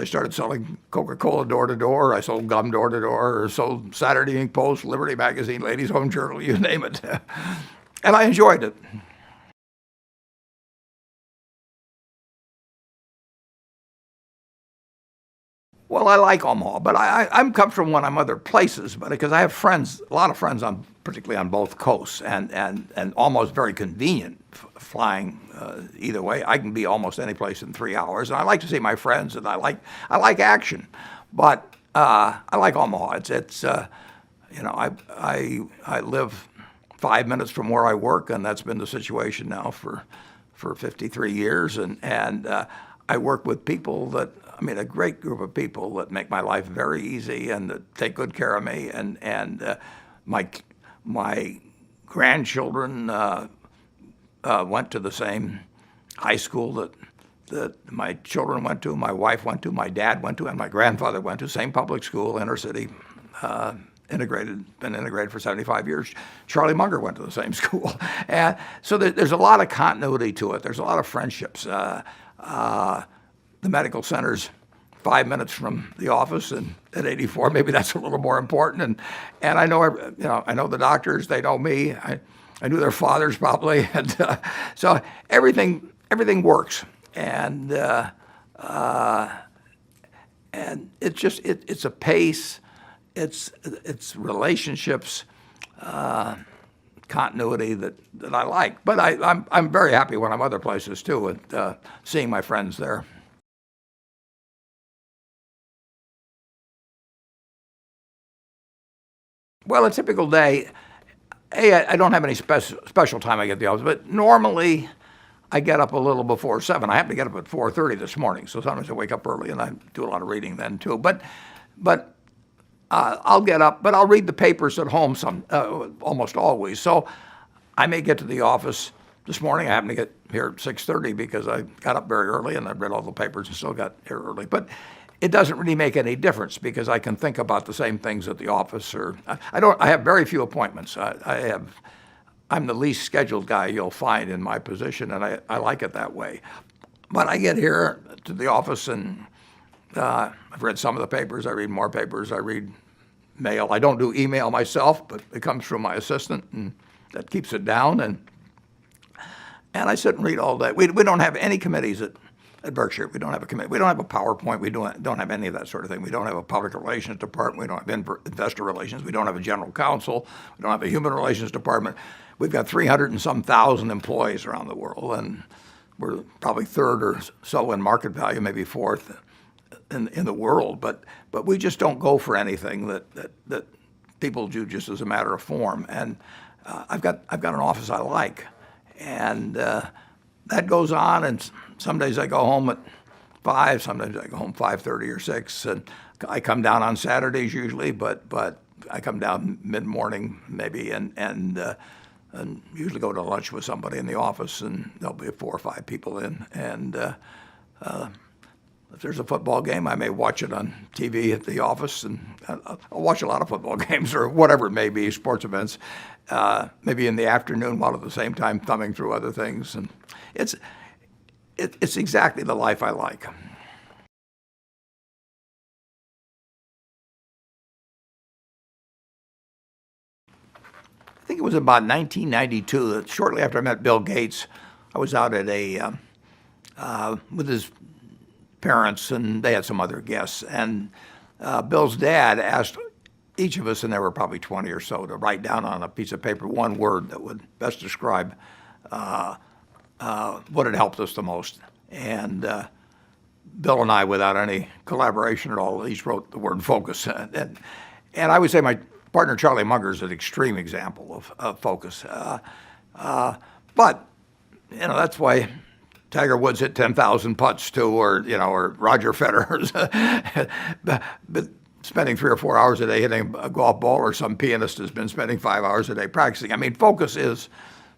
started selling Coca-Cola door to door. I sold gum door to door, or sold Saturday Evening Post, Liberty Magazine, Ladies Home Journal, you name it, and I enjoyed it. Well, I like Omaha, but I'm come from one of other places, but because I have friends, a lot of friends particularly on both coasts, and almost very convenient flying either way. I can be almost any place in 3 hours, and I like to see my friends, and I like action, but I like Omaha. I live 5 minutes from where I work, and that's been the situation now for 53 years, and I work with people a great group of people that make my life very easy and that take good care of me, and my grandchildren went to the same high school that my children went to, my wife went to, my dad went to, and my grandfather went to. Same public school, inner city, been integrated for 75 years. Charlie Munger went to the same school. And so there's a lot of continuity to it. There's a lot of friendships. The medical center's 5 minutes from the office, and at 84, maybe that's a little more important. And I know, I know the doctors. They know me. I knew their fathers probably, and so everything works. And it's a pace. It's relationships, continuity that I like. But I'm very happy when I'm other places too, and seeing my friends there. Well, a typical day, I don't have any special time I get to the office, but normally I get up a little before 7. I happen to get up at 4:30 this morning, so sometimes I wake up early and I do a lot of reading then too. But I'll get up, but I'll read the papers at home almost always. So I may get to the office. This morning I happened to get here at 6:30 because I got up very early and I read all the papers and still got here early. But it doesn't really make any difference because I can think about the same things at the office. Or I have very few appointments. I'm the least scheduled guy you'll find in my position, and I like it that way. But I get here to the office and I've read some of the papers. I read more papers. I read mail. I don't do email myself, but it comes from my assistant, and that keeps it down. And I sit and read all day. We don't have any committees at Berkshire. We don't have a committee. We don't have a PowerPoint. We don't have any of that sort of thing. We don't have a public relations department. We don't have investor relations. We don't have a general counsel. We don't have a human relations department. We've got 300 and some thousand employees around the world, and we're probably third or so in market value, maybe fourth in the world. But we just don't go for anything that people do just as a matter of form. And I've got an office I like, and that goes on. And some days I go home at 5. Sometimes I go home 5:30 or 6. And I come down on Saturdays usually, but I come down mid-morning maybe, and usually go to lunch with somebody in the office, and there'll be 4 or 5 people in. And if there's a football game, I may watch it on TV at the office, and I'll watch a lot of football games or whatever it may be, sports events, maybe in the afternoon while at the same time thumbing through other things. And it's exactly the life I like. I think it was about 1992, that shortly after I met Bill Gates, I was out at with his parents, and they had some other guests. And Bill's dad asked each of us, and there were probably 20 or so, to write down on a piece of paper one word that would best describe what had helped us the most. And Bill and I, without any collaboration at all, each wrote the word focus. And I would say my partner Charlie Munger is an extreme example of focus. But that's why Tiger Woods hit 10,000 putts too, or Roger Federer's. But spending 3 or 4 hours a day hitting a golf ball, or some pianist has been spending 5 hours a day practicing. I mean, focus is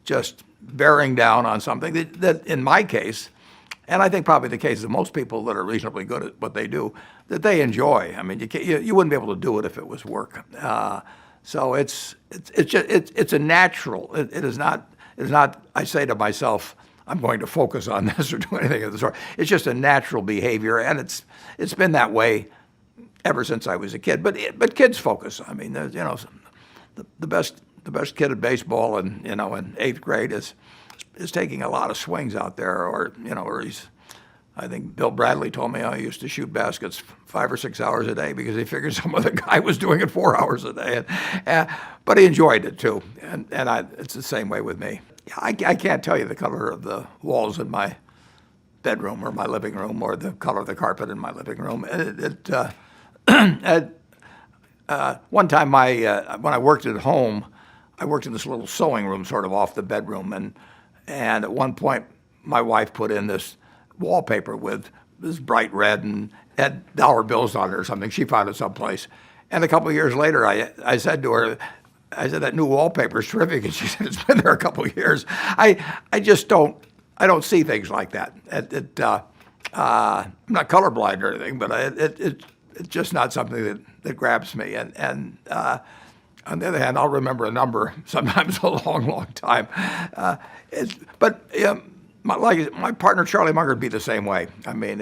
just bearing down on something that in my case, and I think probably the case of most people that are reasonably good at what they do, that they enjoy. I mean, you wouldn't be able to do it if it was work. So it's a natural. It is not. I say to myself, I'm going to focus on this or do anything of the sort. It's just a natural behavior, and it's been that way ever since I was a kid. But kids focus. I mean, the best kid at baseball in 8th grade is taking a lot of swings out there, or he's. I think Bill Bradley told me he used to shoot baskets 5 or 6 hours a day because he figured some other guy was doing it 4 hours a day. But he enjoyed it too, and it's the same way with me. I can't tell you the color of the walls in my bedroom or my living room, or the color of the carpet in my living room. One time, when I worked at home, I worked in this little sewing room sort of off the bedroom, and at one point my wife put in this wallpaper with this bright red and had dollar bills on it or something. She found it someplace. And a couple of years later, I said to her, I said, that new wallpaper is terrific. And she said, it's been there a couple of years. I just don't, I don't see things like that. I'm not colorblind or anything, but it's just not something that grabs me. And on the other hand, I'll remember a number sometimes a long, long time. My partner Charlie Munger would be the same way. I mean,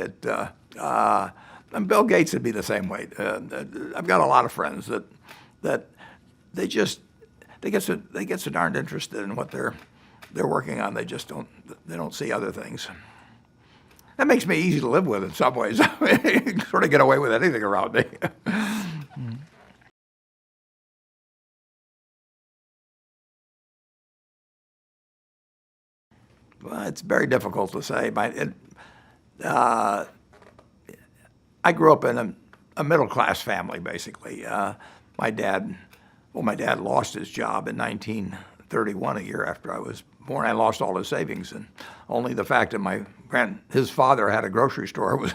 and Bill Gates would be the same way. I've got a lot of friends that they get so darned interested in what they're working on. They don't see other things. That makes me easy to live with in some ways. I mean, you can sort of get away with anything around me. Well, it's very difficult to say. I grew up in a middle-class family, basically. My dad lost his job in 1931, a year after I was born. I lost all his savings, and only the fact that his father had a grocery store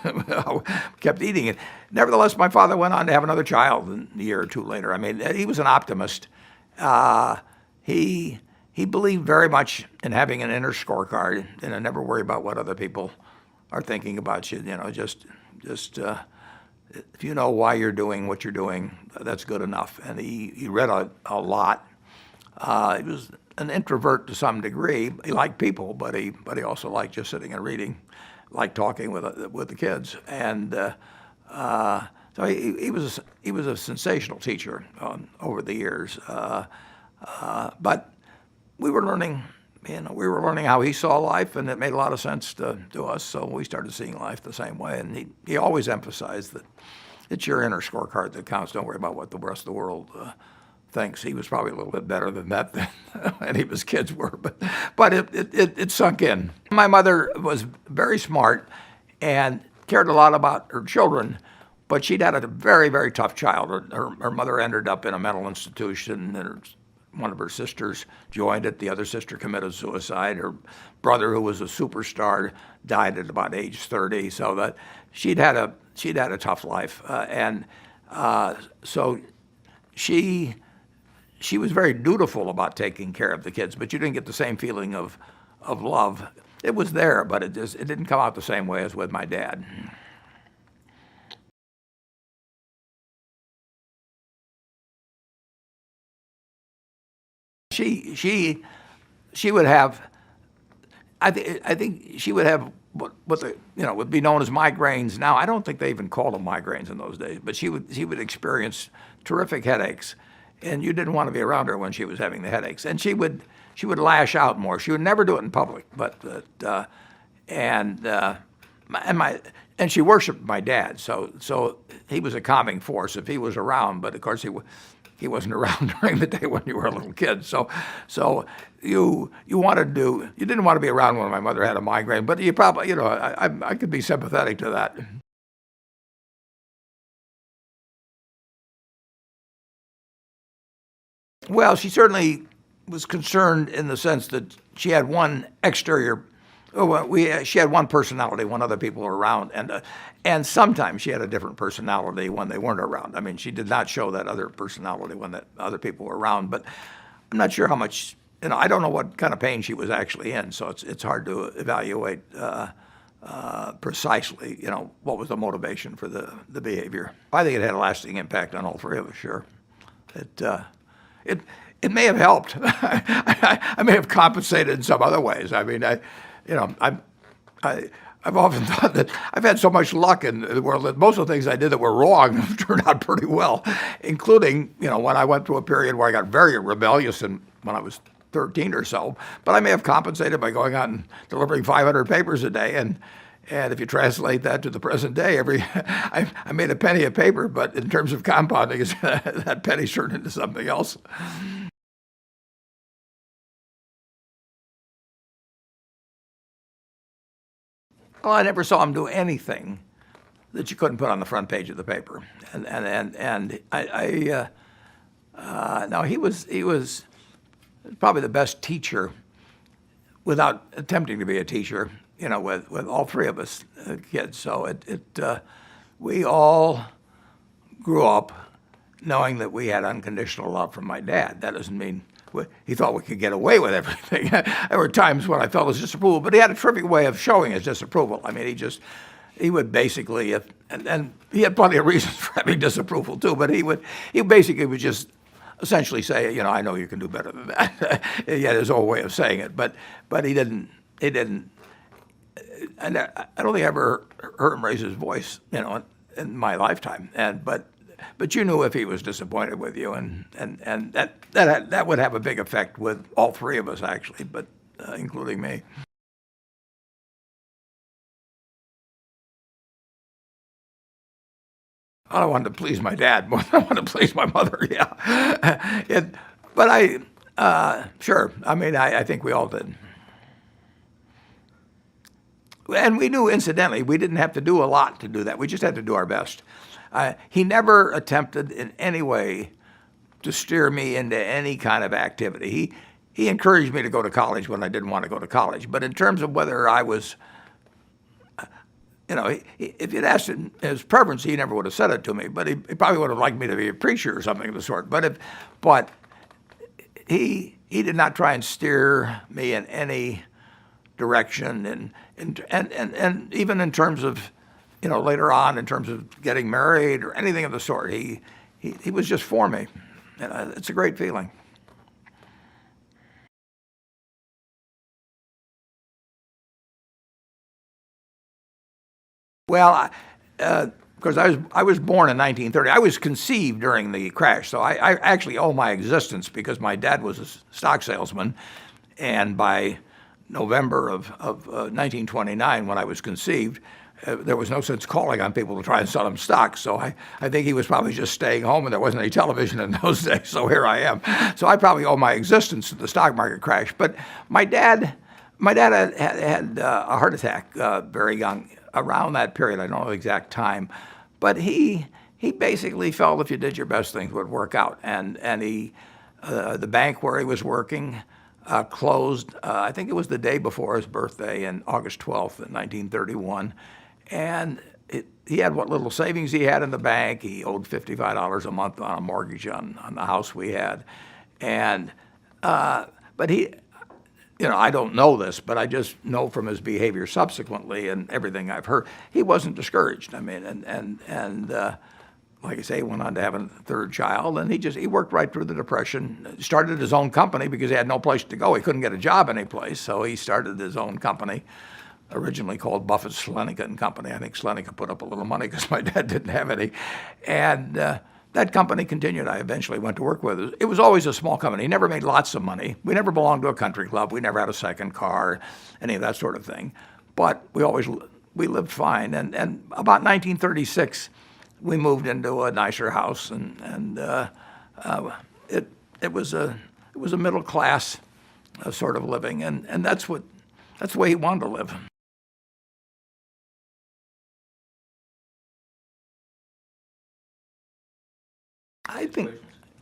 kept eating it. Nevertheless, my father went on to have another child a year or two later. I mean, he was an optimist. He believed very much in having an inner scorecard and never worry about what other people are thinking about you. You know, just if you know why you're doing what you're doing, that's good enough. And he read a lot. He was an introvert to some degree. He liked people, but he also liked just sitting and reading, liked talking with the kids. And so he was a sensational teacher over the years. But we were learning how he saw life, and it made a lot of sense to us. So we started seeing life the same way. And he always emphasized that it's your inner scorecard that counts. Don't worry about what the rest of the world thinks. He was probably a little bit better than that than any of his kids were, but it sunk in. My mother was very smart and cared a lot about her children, but she'd had a very, very tough childhood. Her mother ended up in a mental institution, and one of her sisters joined it. The other sister committed suicide. Her brother, who was a superstar, died at about age 30. So that she'd had a tough life, so she was very dutiful about taking care of the kids. But you didn't get the same feeling of love. It was there, but it didn't come out the same way as with my dad. She would have, I think she would have what would be known as migraines now. I don't think they even called them migraines in those days, but she would experience terrific headaches, and you didn't want to be around her when she was having the headaches. And she would lash out more. She would never do it in public, and she worshipped my dad. So he was a calming force if he was around. But of course he wasn't around during the day when you were a little kid. So you didn't want to be around when my mother had a migraine, but you probably, I could be sympathetic to that. Well, she certainly was concerned in the sense that she had one exterior. She had one personality when other people were around, and sometimes she had a different personality when they weren't around. I mean, she did not show that other personality when the other people were around. But I'm not sure how much. I don't know what kind of pain she was actually in, so it's hard to evaluate precisely. What was the motivation for the behavior. I think it had a lasting impact on all three of us. Sure, it may have helped. I may have compensated in some other ways. I mean, I've often thought that I've had so much luck in the world that most of the things I did that were wrong have turned out pretty well, including, when I went through a period where I got very rebellious when I was 13 or so. But I may have compensated by going out and delivering 500 papers a day. And if you translate that to the present day, I made a penny a paper, but in terms of compounding, that penny turned into something else. Well, I never saw him do anything that you couldn't put on the front page of the paper, no, he was probably the best teacher without attempting to be a teacher. With all three of us kids. So we all grew up knowing that we had unconditional love from my dad. That doesn't mean he thought we could get away with everything. There were times when I felt his disapproval, but he had a terrific way of showing his disapproval. I mean, he would basically, and he had plenty of reasons for having disapproval too, but he basically would just essentially say, you know, I know you can do better than that. He had his own way of saying it, but he didn't, and I don't think I ever heard him raise his voice, you know, in my lifetime. But you knew if he was disappointed with you, and that would have a big effect with all three of us actually, but including me. I wanted to please my dad more than I wanted to please my mother. Yeah, sure. I mean, I think we all did. And we knew, incidentally, we didn't have to do a lot to do that. We just had to do our best. He never attempted in any way to steer me into any kind of activity. He encouraged me to go to college when I didn't want to go to college. But in terms of whether I was, you know, if you'd asked his preference, he never would have said it to me. But he probably would have liked me to be a preacher or something of the sort. But he did not try and steer me in any direction, and even in terms of, you know, later on in terms of getting married or anything of the sort, he was just for me. And it's a great feeling. Well, because I was born in 1930. I was conceived during the crash, so I actually owe my existence because my dad was a stock salesman, and by November of 1929, when I was conceived, there was no sense calling on people to try and sell them stocks. So I think he was probably just staying home, and there wasn't any television in those days. So here I am. So I probably owe my existence to the stock market crash. But my dad had a heart attack very young, around that period. I don't know the exact time, but he basically felt if you did your best, things would work out. And the bank where he was working closed, I think it was the day before his birthday, in August 12th, 1931. And he had what little savings he had in the bank. He owed $55 a month on a mortgage on the house we had. And, but he, you know, I don't know this, but I just know from his behavior subsequently and everything I've heard, he wasn't discouraged. I mean, and like I say, he went on to have a third child, and he worked right through the Depression. Started his own company because he had no place to go. He couldn't get a job anyplace, so he started his own company, originally called Buffett, Slenica and Company. I think Slenica put up a little money because my dad didn't have any. And that company continued. I eventually went to work with it. It was always a small company. He never made lots of money. We never belonged to a country club. We never had a second car, any of that sort of thing. But we lived fine. And about 1936, we moved into a nicer house, and it was a middle class sort of living, and that's the way he wanted to live.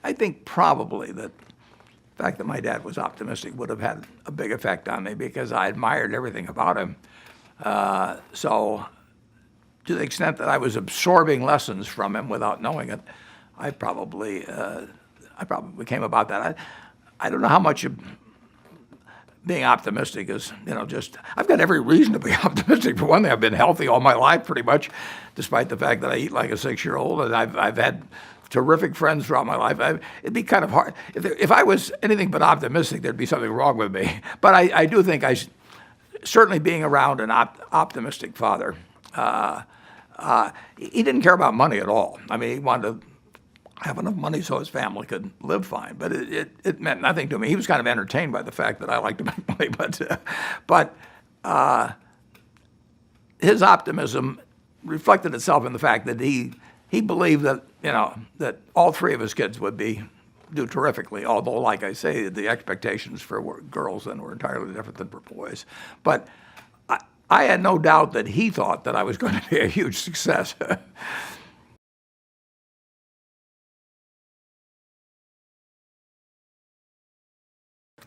I think probably that the fact that my dad was optimistic would have had a big effect on me because I admired everything about him. So to the extent that I was absorbing lessons from him without knowing it, I probably came about that. I don't know how much of being optimistic is, you know, just, I've got every reason to be optimistic. For one thing, I've been healthy all my life pretty much, despite the fact that I eat like a 6-year-old, and I've had terrific friends throughout my life. It'd be kind of hard. If I was anything but optimistic, there'd be something wrong with me. But I do think certainly being around an optimistic father, he didn't care about money at all. I mean, he wanted to have enough money so his family could live fine, but it meant nothing to me. He was kind of entertained by the fact that I like to make money, but his optimism reflected itself in the fact that he believed that, you know, that all three of his kids would do terrifically, although, like I say, the expectations for girls then were entirely different than for boys. But I had no doubt that he thought that I was going to be a huge success.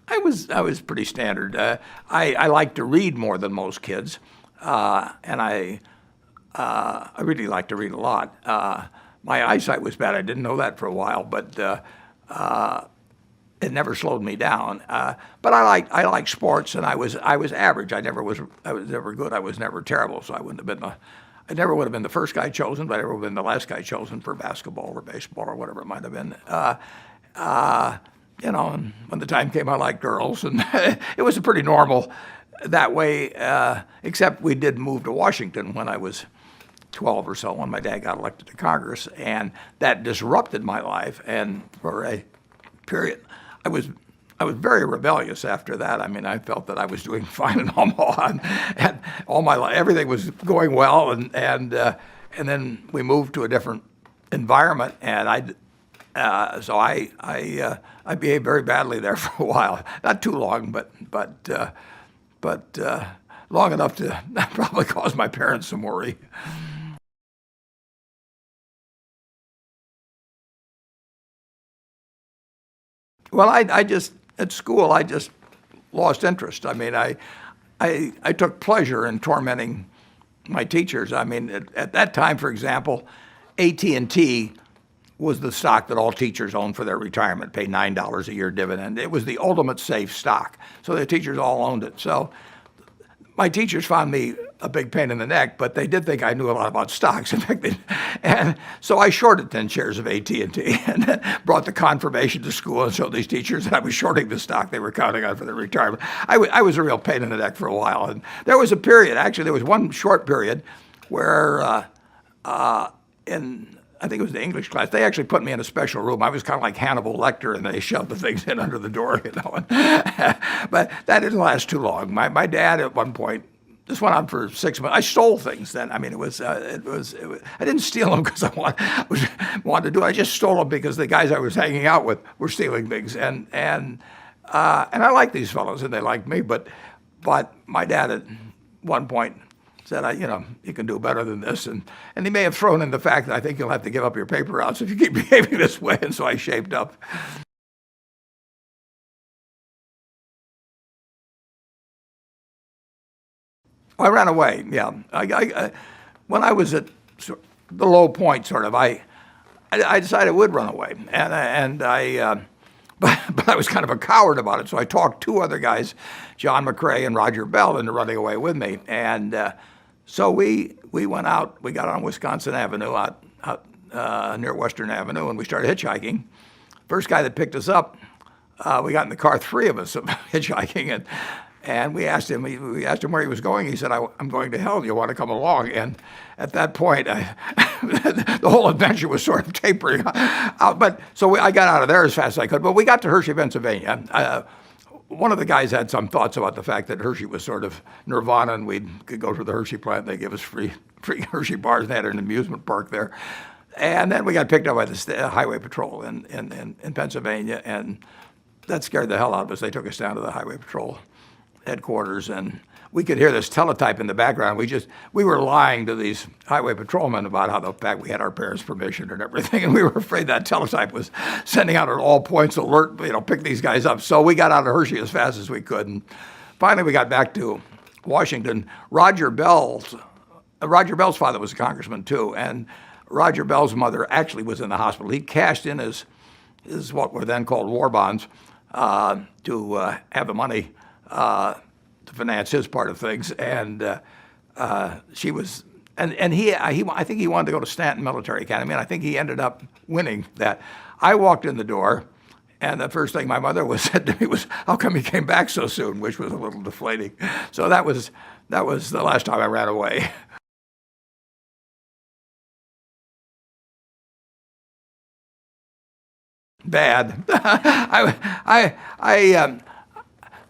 I was pretty standard. I like to read more than most kids, and I really like to read a lot. my eyesight was bad. I didn't know that for a while, but it never slowed me down. But I like sports, and I was average. I was never good. I was never terrible. So I never would have been the first guy chosen, but I never would have been the last guy chosen for basketball or baseball or whatever it might have been. And when the time came, I liked girls, and it was pretty normal that way. Except we did move to Washington when I was 12 or so, when my dad got elected to Congress, and that disrupted my life. And for a period, I was very rebellious after that. I mean, I felt that I was doing fine in Omaha, and all my life, everything was going well, and then we moved to a different environment, and I behaved very badly there for a while. Not too long, but long enough to probably cause my parents some worry. Well, at school, I just lost interest. I mean, I took pleasure in tormenting my teachers. I mean, at that time, for example, AT&T was the stock that all teachers owned for their retirement, paid $9 a year dividend. It was the ultimate safe stock. So the teachers all owned it. So my teachers found me a big pain in the neck, but they did think I knew a lot about stocks. In fact, and so I shorted 10 shares of AT&T and then brought the confirmation to school and showed these teachers that I was shorting the stock they were counting on for their retirement. I was a real pain in the neck for a while. And there was a period, actually, there was one short period where I think it was the English class, they actually put me in a special room. I was kind of like Hannibal Lecter, and they shoved the things in under the door, But that didn't last too long. My dad, at one point, this went on for 6 months. I stole things then. I mean, I didn't steal them because I wanted to do it. I just stole them because the guys I was hanging out with were stealing things. And I like these fellows, and they liked me. But my dad at one point said, you can do better than this. And he may have thrown in the fact that I think you'll have to give up your paper routes if you keep behaving this way. And so I shaped up. I ran away, yeah. When I was at the low point, sort of, I decided I would run away. But I was kind of a coward about it. So I talked two other guys, John McCrae and Roger Bell, into running away with me. And so we went out. We got on Wisconsin Avenue out near Western Avenue, and we started hitchhiking. First guy that picked us up, we got in the car, three of us, hitchhiking, and we asked him where he was going. He said, "I'm going to hell. Do you want to come along?" And at that point, the whole adventure was sort of tapering out. But so I got out of there as fast as I could. But we got to Hershey, Pennsylvania. One of the guys had some thoughts about the fact that Hershey was sort of nirvana, and we could go to the Hershey plant. They give us free Hershey bars, and they had an amusement park there. And then we got picked up by the highway patrol in Pennsylvania, and that scared the hell out of us. They took us down to the highway patrol headquarters, and we could hear this teletype in the background. We were lying to these highway patrolmen about how the fact we had our parents' permission and everything, and we were afraid that teletype was sending out an all points alert, pick these guys up. So we got out of Hershey as fast as we could, and finally we got back to Washington. Roger Bell's father was a congressman too, and Roger Bell's mother actually was in the hospital. He cashed in his what were then called war bonds to have the money to finance his part of things, and she was, and he I think he wanted to go to Stanton Military Academy, and I think he ended up winning that. I walked in the door, and the first thing my mother said to me was, "How come you came back so soon?" Which was a little deflating. So that was the last time I ran away. Bad.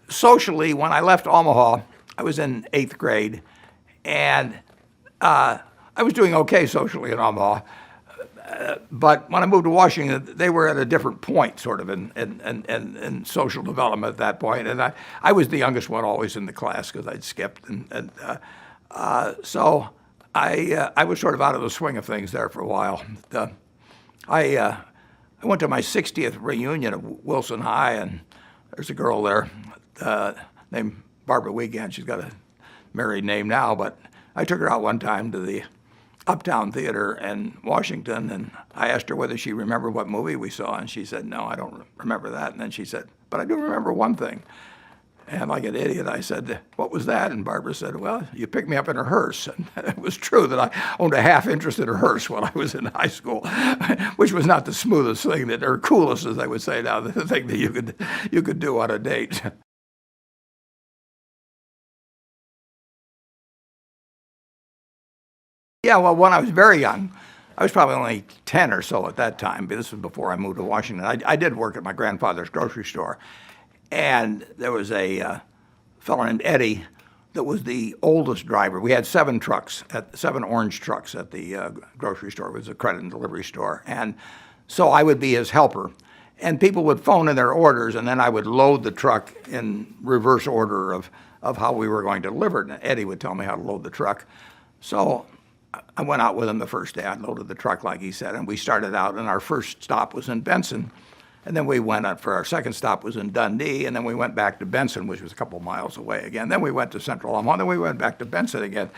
Socially, when I left Omaha, I was in 8th grade, and I was doing okay socially in Omaha. But when I moved to Washington, they were at a different point, sort of, in social development at that point. And I was the youngest one always in the class because I'd skipped. So I was sort of out of the swing of things there for a while. I went to my 60th reunion at Wilson High, and there's a girl there named Barbara Wiegand. She's got a married name now, but I took her out one time to the Uptown Theater in Washington, and I asked her whether she remembered what movie we saw, and she said, no, I don't remember that. And then she said, but I do remember one thing. And like an idiot, I said, what was that? And Barbara said, well, you picked me up in a hearse. And it was true that I owned a half interest in a hearse when I was in high school, which was not the smoothest thing, or coolest, as they would say now, the thing that you could do on a date. Yeah, well, when I was very young, I was probably only 10 or so at that time, but this was before I moved to Washington. I did work at my grandfather's grocery store. And there was a fellow named Eddie that was the oldest driver. We had 7 orange trucks at the grocery store. It was a credit and delivery store. And so I would be his helper. And people would phone in their orders, and then I would load the truck in reverse order of how we were going to deliver it. And Eddie would tell me how to load the truck. So I went out with him the first day. I loaded the truck, like he said, and we started out, and our first stop was in Benson. And then we went up for our second stop was in Dundee, and then we went back to Benson, which was a couple miles away again. Then we went to Central Omaha, then we went back to Benson again.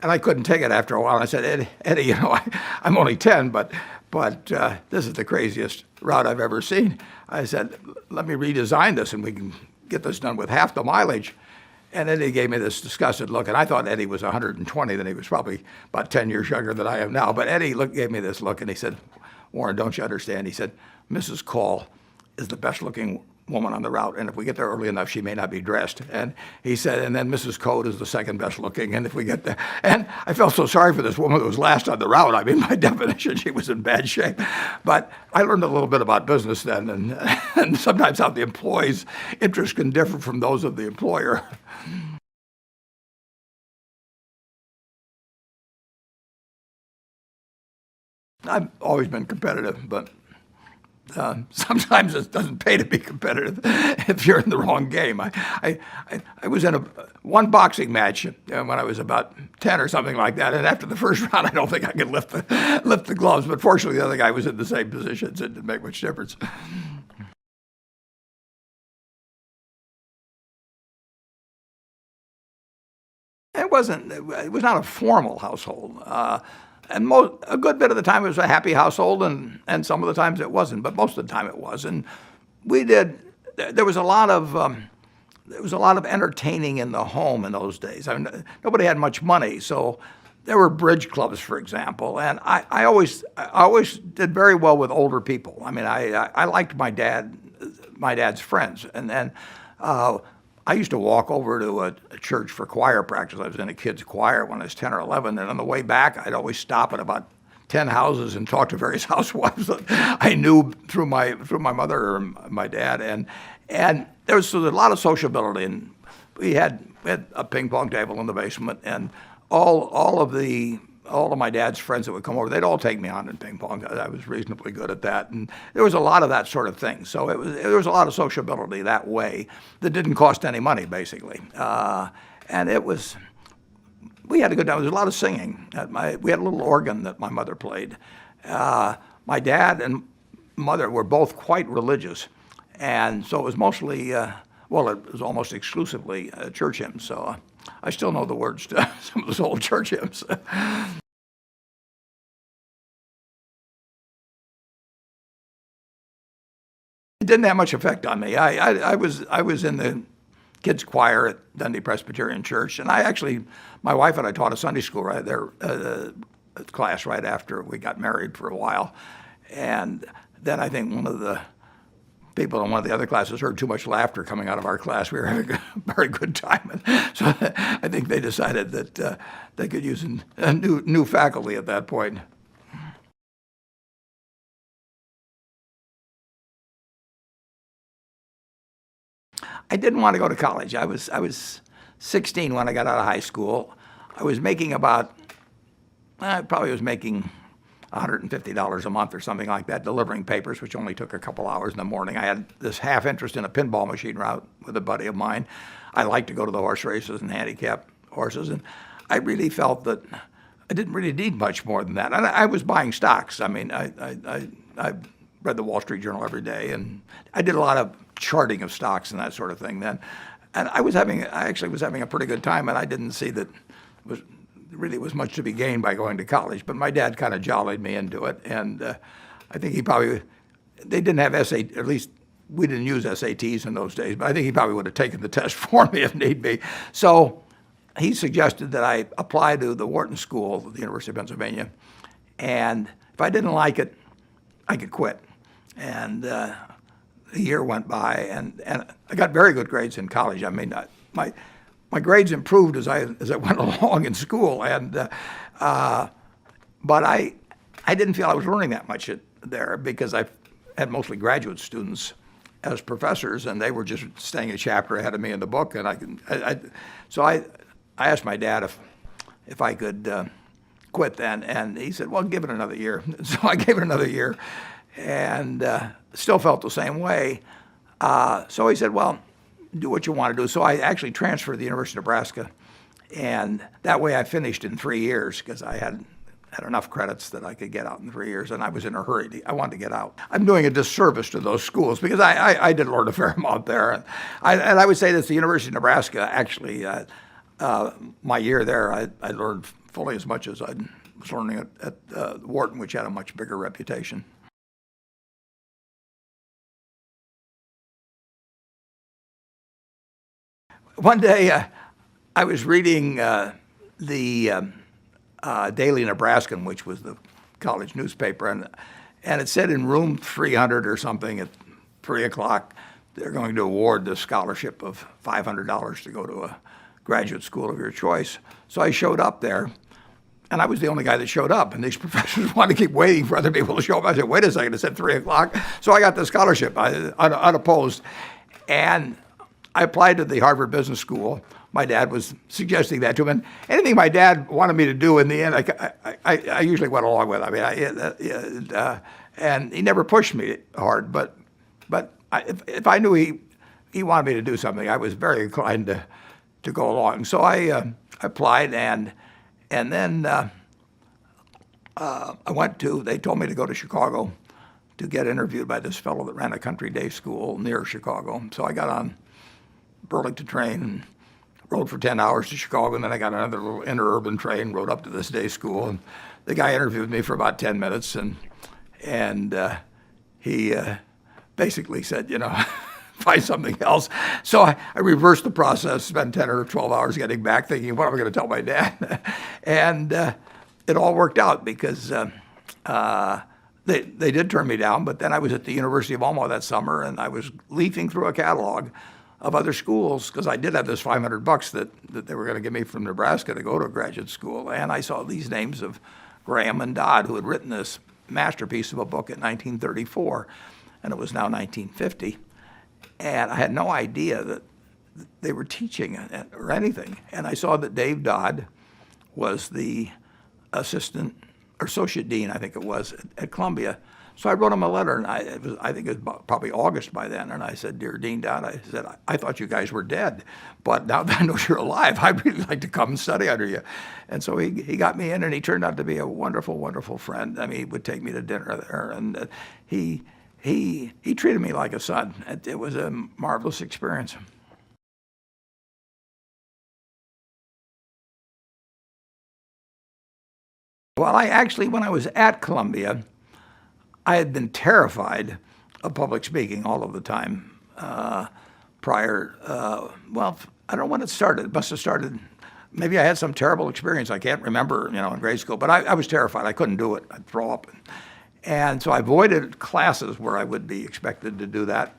And I couldn't take it after a while. And I said, Eddie, you know, I'm only 10, but this is the craziest route I've ever seen. I said, let me redesign this, and we can get this done with half the mileage. And Eddie gave me this disgusted look, and I thought Eddie was 120, then he was probably about 10 years younger than I am now. But Eddie gave me this look, and he said, Warren, don't you understand? He said, Mrs. Call is the best looking woman on the route, and if we get there early enough, she may not be dressed. And he said, and then Mrs. Code is the second best looking, and if we get there. And I felt so sorry for this woman who was last on the route. I mean, by definition, she was in bad shape. But I learned a little bit about business then, and sometimes how the employee's interests can differ from those of the employer. I've always been competitive, but sometimes it doesn't pay to be competitive if you're in the wrong game. I was in one boxing match when I was about 10 or something like that, and after the first round, I don't think I could lift the gloves. But fortunately, the other guy was in the same position, so it didn't make much difference. It was not a formal household. And a good bit of the time it was a happy household, and some of the times it wasn't, but most of the time it was. And there was a lot of entertaining in the home in those days. I mean, nobody had much money, so there were bridge clubs, for example. And I always did very well with older people. I mean, I liked my dad's friends, and then I used to walk over to a church for choir practice. I was in a kids' choir when I was 10 or 11, and on the way back, I'd always stop at about 10 houses and talk to various housewives that I knew through my mother or my dad, and there was a lot of sociability, and we had a ping pong table in the basement, and all of my dad's friends that would come over, they'd all take me on in ping pong. I was reasonably good at that, and there was a lot of that sort of thing. So there was a lot of sociability that way that didn't cost any money, basically. And we had a good time. There was a lot of singing. We had a little organ that my mother played. My dad and mother were both quite religious, and so it was mostly, it was almost exclusively church hymns. So I still know the words to some of those old church hymns. It didn't have much effect on me. I was in the kids choir at Dundee Presbyterian Church, and my wife and I taught a Sunday school right there, class right after we got married for a while, and then I think one of the people in one of the other classes heard too much laughter coming out of our class. We were having a very good time, and so I think they decided that they could use a new faculty at that point. I didn't want to go to college. I was 16 when I got out of high school. I was making I probably was making $150 a month or something like that, delivering papers, which only took a couple hours in the morning. I had this half interest in a pinball machine route with a buddy of mine. I liked to go to the horse races and handicap horses, and I really felt that I didn't really need much more than that. And I was buying stocks. I mean, I read the Wall Street Journal every day, and I did a lot of charting of stocks and that sort of thing then. And I actually was having a pretty good time, and I didn't see that really was much to be gained by going to college. But my dad kind of jollied me into it, and I think he probably, they didn't have SAT, at least we didn't use SATs in those days, but I think he probably would have taken the test for me if need be. So he suggested that I apply to the Wharton School at the University of Pennsylvania, and if I didn't like it, I could quit. And a year went by, and I got very good grades in college. I mean, my grades improved as I went along in school, and but I didn't feel I was learning that much there, because I had mostly graduate students as professors, and they were just staying a chapter ahead of me in the book. And so I asked my dad if I could quit then, and he said, "Well, give it another year." So I gave it another year, and still felt the same way. So he said, "Well, do what you want to do." So I actually transferred to the University of Nebraska, and that way I finished in 3 years, because I had enough credits that I could get out in 3 years, and I was in a hurry. I wanted to get out. I'm doing a disservice to those schools, because I did learn a fair amount there. And I would say that the University of Nebraska, actually, my year there, I learned fully as much as I was learning at Wharton, which had a much bigger reputation. One day, I was reading the Daily Nebraskan, which was the college newspaper, and it said in room 300 or something at 3 o'clock, they're going to award the scholarship of $500 to go to a graduate school of your choice. So I showed up there, and I was the only guy that showed up, and these professors wanted to keep waiting for other people to show up. I said, "Wait a second," it said 3 o'clock. So I got the scholarship unopposed, and I applied to the Harvard Business School. My dad was suggesting that to him, and anything my dad wanted me to do, in the end, I usually went along with. I mean, and he never pushed me hard, but if I knew he wanted me to do something, I was very inclined to go along. So I applied, and then I went to. They told me to go to Chicago to get interviewed by this fellow that ran a country day school near Chicago. So I got on Burlington train and rode for 10 hours to Chicago, and then I got another little interurban train, rode up to this day school, and the guy interviewed me for about 10 minutes, and he basically said, find something else. So I reversed the process, spent 10 or 12 hours getting back, thinking, what am I going to tell my dad? And it all worked out, because they did turn me down, but then I was at the University of Omaha that summer, and I was leafing through a catalog of other schools, because I did have this $500 that they were going to give me from Nebraska to go to graduate school. And I saw these names of Graham and Dodd, who had written this masterpiece of a book in 1934, and it was now 1950. And I had no idea that they were teaching or anything. And I saw that Dave Dodd was the associate dean, I think it was, at Columbia. So I wrote him a letter, and I think it was probably August by then, and I said, "Dear Dean Dodd," I said, "I thought you guys were dead, but now that I know you're alive, I'd really like to come and study under you." And so he got me in, and he turned out to be a wonderful, wonderful friend. I mean, he would take me to dinner there, and he treated me like a son. It was a marvelous experience. Well, when I was at Columbia, I had been terrified of public speaking all of the time prior. Well, I don't know when it started. It must have started, maybe I had some terrible experience. I can't remember, in grade school. But I was terrified. I couldn't do it. I'd throw up. And so I avoided classes where I would be expected to do that.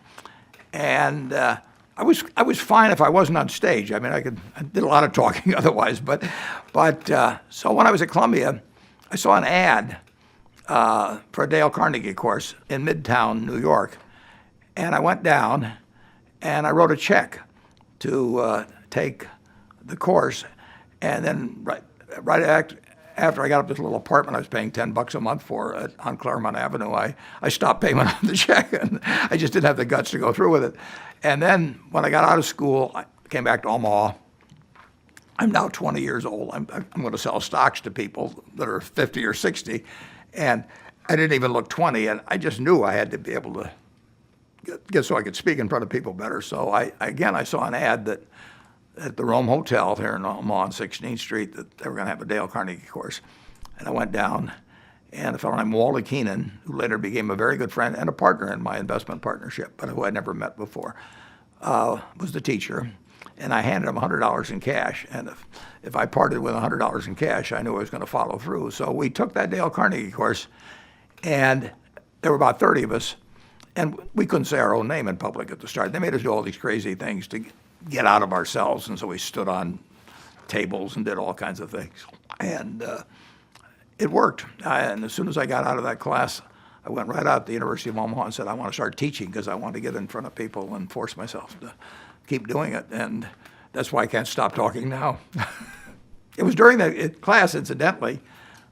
And I was fine if I wasn't on stage. I mean, I did a lot of talking otherwise. But so when I was at Columbia, I saw an ad for a Dale Carnegie course in Midtown, New York. And I went down, and I wrote a check to take the course. And then right after I got up to this little apartment I was paying $10 a month for on Claremont Avenue, I stopped payment on the check, and I just didn't have the guts to go through with it. And then when I got out of school, I came back to Omaha. I'm now 20 years old. I'm going to sell stocks to people that are 50 or 60. And I didn't even look 20, and I just knew I had to be able to get so I could speak in front of people better. So I saw an ad that at the Rome Hotel here in Omaha on 16th Street that they were going to have a Dale Carnegie course. And I went down, and a fellow named Wally Keenan, who later became a very good friend and a partner in my investment partnership, but who I'd never met before, was the teacher. And I handed him $100 in cash. And if I parted with $100 in cash, I knew I was going to follow through. So we took that Dale Carnegie course, and there were about 30 of us, and we couldn't say our own name in public at the start. They made us do all these crazy things to get out of ourselves, and so we stood on tables and did all kinds of things. And it worked. And as soon as I got out of that class, I went right out to the University of Omaha and said, I want to start teaching because I want to get in front of people and force myself to keep doing it. And that's why I can't stop talking now. It was during that class, incidentally,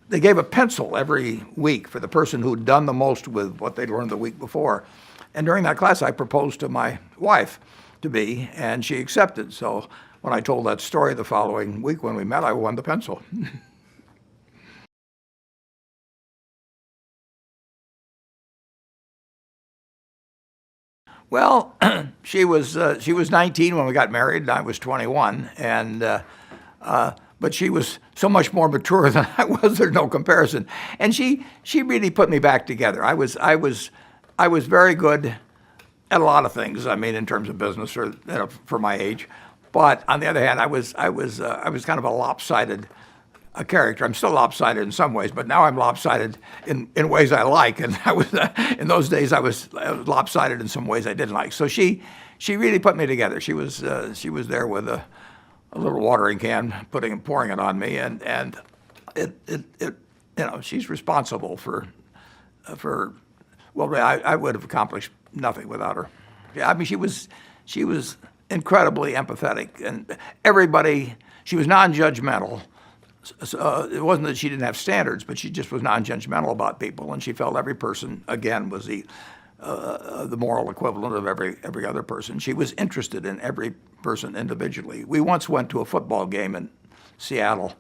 they gave a pencil every week for the person who'd done the most with what they'd learned the week before. And during that class, I proposed to my wife to be, and she accepted. So when I told that story the following week when we met, I won the pencil. Well, she was 19 when we got married, and I was 21, and but she was so much more mature than I was. There's no comparison, and she really put me back together. I was very good at a lot of things. I mean, in terms of business, for my age, but on the other hand, I was kind of a lopsided character. I'm still lopsided in some ways, but now I'm lopsided in ways I like. And I was in those days I was lopsided in some ways I didn't like. So she really put me together. She was there with a little watering can, pouring it on me, and it she's responsible for well, I would have accomplished nothing without her. Yeah, I mean she was incredibly empathetic, and everybody. She was non-judgmental. So it wasn't that she didn't have standards, but she just was non-judgmental about people, and she felt every person, again, was the moral equivalent of every other person. She was interested in every person individually. We once went to a football game in Seattle.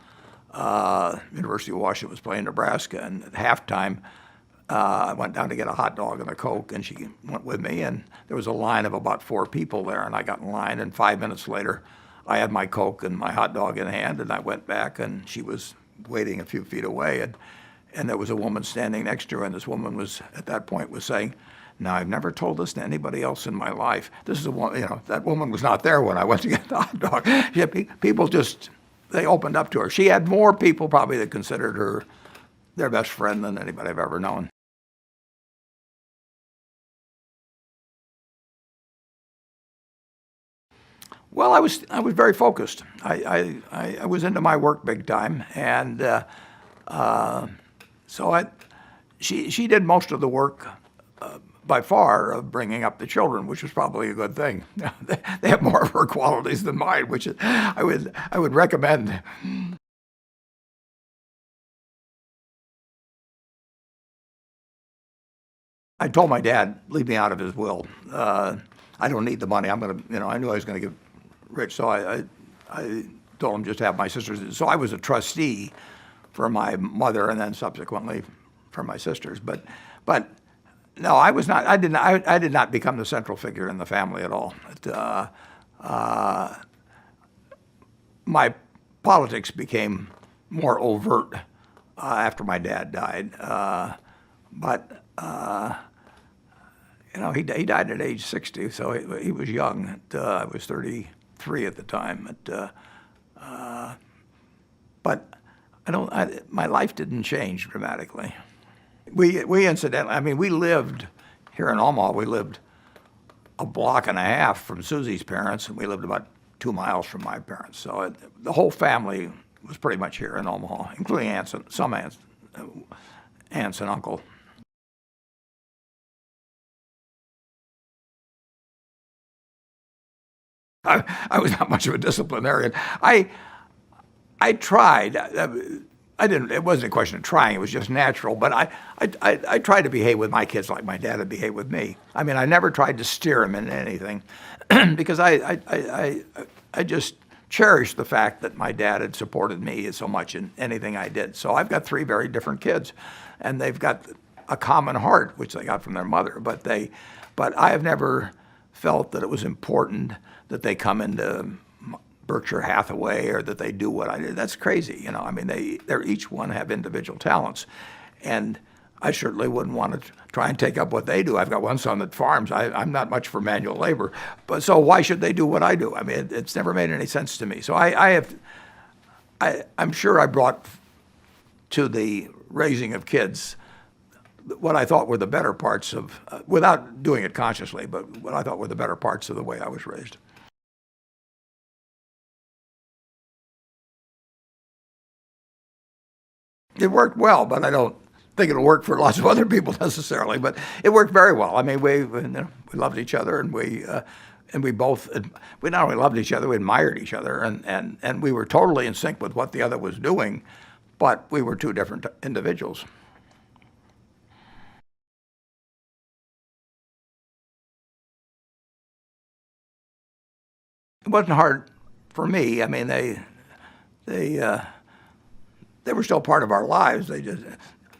University of Washington was playing Nebraska, and at halftime, I went down to get a hot dog and a Coke, and she went with me, and there was a line of about 4 people there, and I got in line, and 5 minutes later, I had my Coke and my hot dog in hand, and I went back, and she was waiting a few feet away, and there was a woman standing next to her, and this woman was, at that point, was saying, now, I've never told this to anybody else in my life. This is a woman, that woman was not there when I went to get the hot dog. People just, they opened up to her. She had more people probably that considered her their best friend than anybody I've ever known. Well, I was very focused. I was into my work big time, and so she did most of the work by far of bringing up the children, which was probably a good thing. They have more of her qualities than mine, which I would recommend. I told my dad, leave me out of his will. I don't need the money. I knew I was going to get rich, so I told him just to have my sisters. So I was a trustee for my mother, and then subsequently for my sisters. But no, I was not. I did not become the central figure in the family at all. My politics became more overt after my dad died. But he died at age 60, so he was young. I was 33 at the time. But my life didn't change dramatically. We incidentally, we lived here in Omaha. We lived a block and a half from Susie's parents, and we lived about 2 miles from my parents. So the whole family was pretty much here in Omaha, including some aunts and uncle. I was not much of a disciplinarian. I tried. I didn't. It wasn't a question of trying. It was just natural. But I tried to behave with my kids like my dad had behaved with me. I never tried to steer them into anything, because I just cherished the fact that my dad had supported me so much in anything I did. So I've got 3 very different kids, and they've got a common heart, which they got from their mother. But I have never felt that it was important that they come into Berkshire Hathaway or that they do what I did. That's crazy, I mean, they're each one have individual talents, and I certainly wouldn't want to try and take up what they do. I've got one son that farms. I'm not much for manual labor, but so why should they do what I do? I mean, it's never made any sense to me. So I'm sure I brought to the raising of kids what I thought were the better parts of, without doing it consciously, but what I thought were the better parts of the way I was raised. It worked well, but I don't think it'll work for lots of other people necessarily. But it worked very well. I mean, we loved each other, and we both we not only loved each other, we admired each other, and we were totally in sync with what the other was doing, but we were two different individuals. It wasn't hard for me. I mean, they they were still part of our lives. They just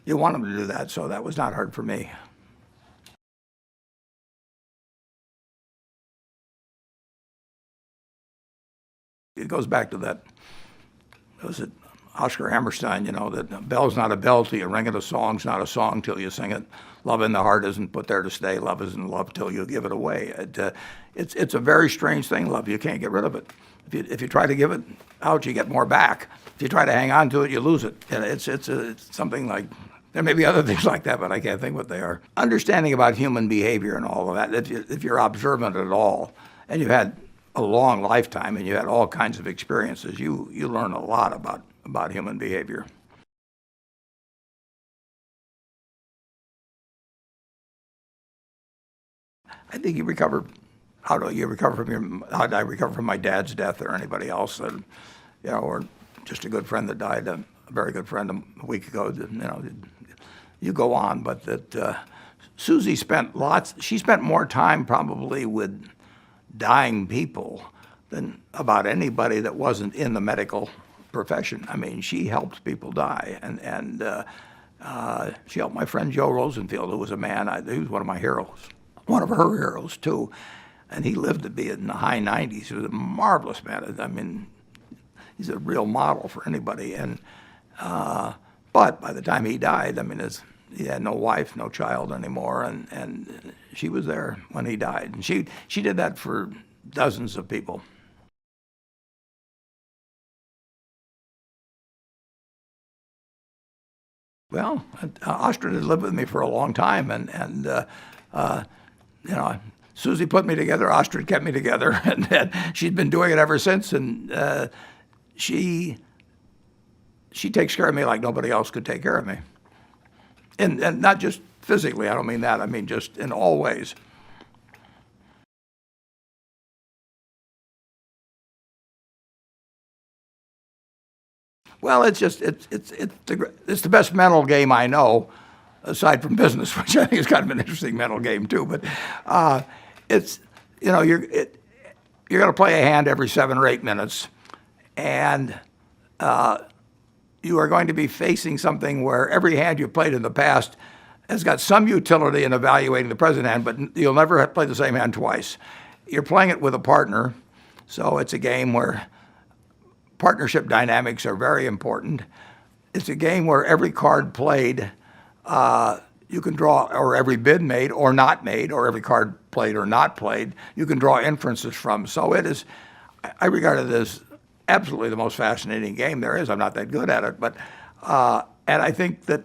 you want them to do that, so that was not hard for me. It goes back to that. Was it Oscar Hammerstein? That a bell's not a bell till you ring it. A song's not a song till you sing it. Love in the heart isn't put there to stay. Love isn't love till you give it away. It's a very strange thing. Love, you can't get rid of it. If you try to give it out, you get more back. If you try to hang on to it, you lose it. And it's something like. There may be other things like that, but I can't think what they are. Understanding about human behavior and all of that, if you're observant at all, and you've had a long lifetime and you had all kinds of experiences, you learn a lot about human behavior. I think you recover. How do you recover from how did I recover from my dad's death or anybody else, or just a good friend that died, a very good friend a week ago. You go on, but that Susie she spent more time probably with dying people than about anybody that wasn't in the medical profession. I mean, she helped people die, and she helped my friend Joe Rosenfield, who was a man, he was one of my heroes, one of her heroes too, and he lived to be in the high 90s. He was a marvelous man. I mean, he's a real model for anybody, and but by the time he died, I mean, he had no wife, no child anymore, and she was there when he died. And she did that for dozens of people. Well, Ostrid had lived with me for a long time, and Susie put me together. Ostrid kept me together, and she'd been doing it ever since. And she takes care of me like nobody else could take care of me. And not just physically, I don't mean that. I mean just in all ways. Well, it's the best mental game I know, aside from business, which I think is kind of an interesting mental game too. But it's you're going to play a hand every 7 or 8 minutes, and you are going to be facing something where every hand you've played in the past has got some utility in evaluating the present hand, but you'll never play the same hand twice. You're playing it with a partner, so it's a game where partnership dynamics are very important. It's a game where every card played you can draw, or every bid made or not made, or every card played or not played, you can draw inferences from. So it is, I regard it as absolutely the most fascinating game there is. I'm not that good at it, but and I think that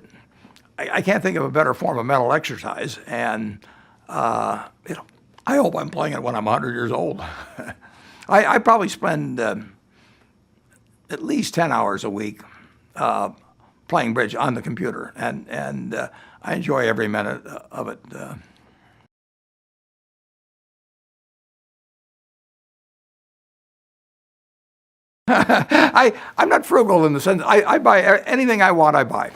I can't think of a better form of mental exercise. And I hope I'm playing it when I'm 100 years old. I probably spend at least 10 hours a week playing bridge on the computer, and I enjoy every minute of it. I'm not frugal in the sense I buy anything I want. I buy,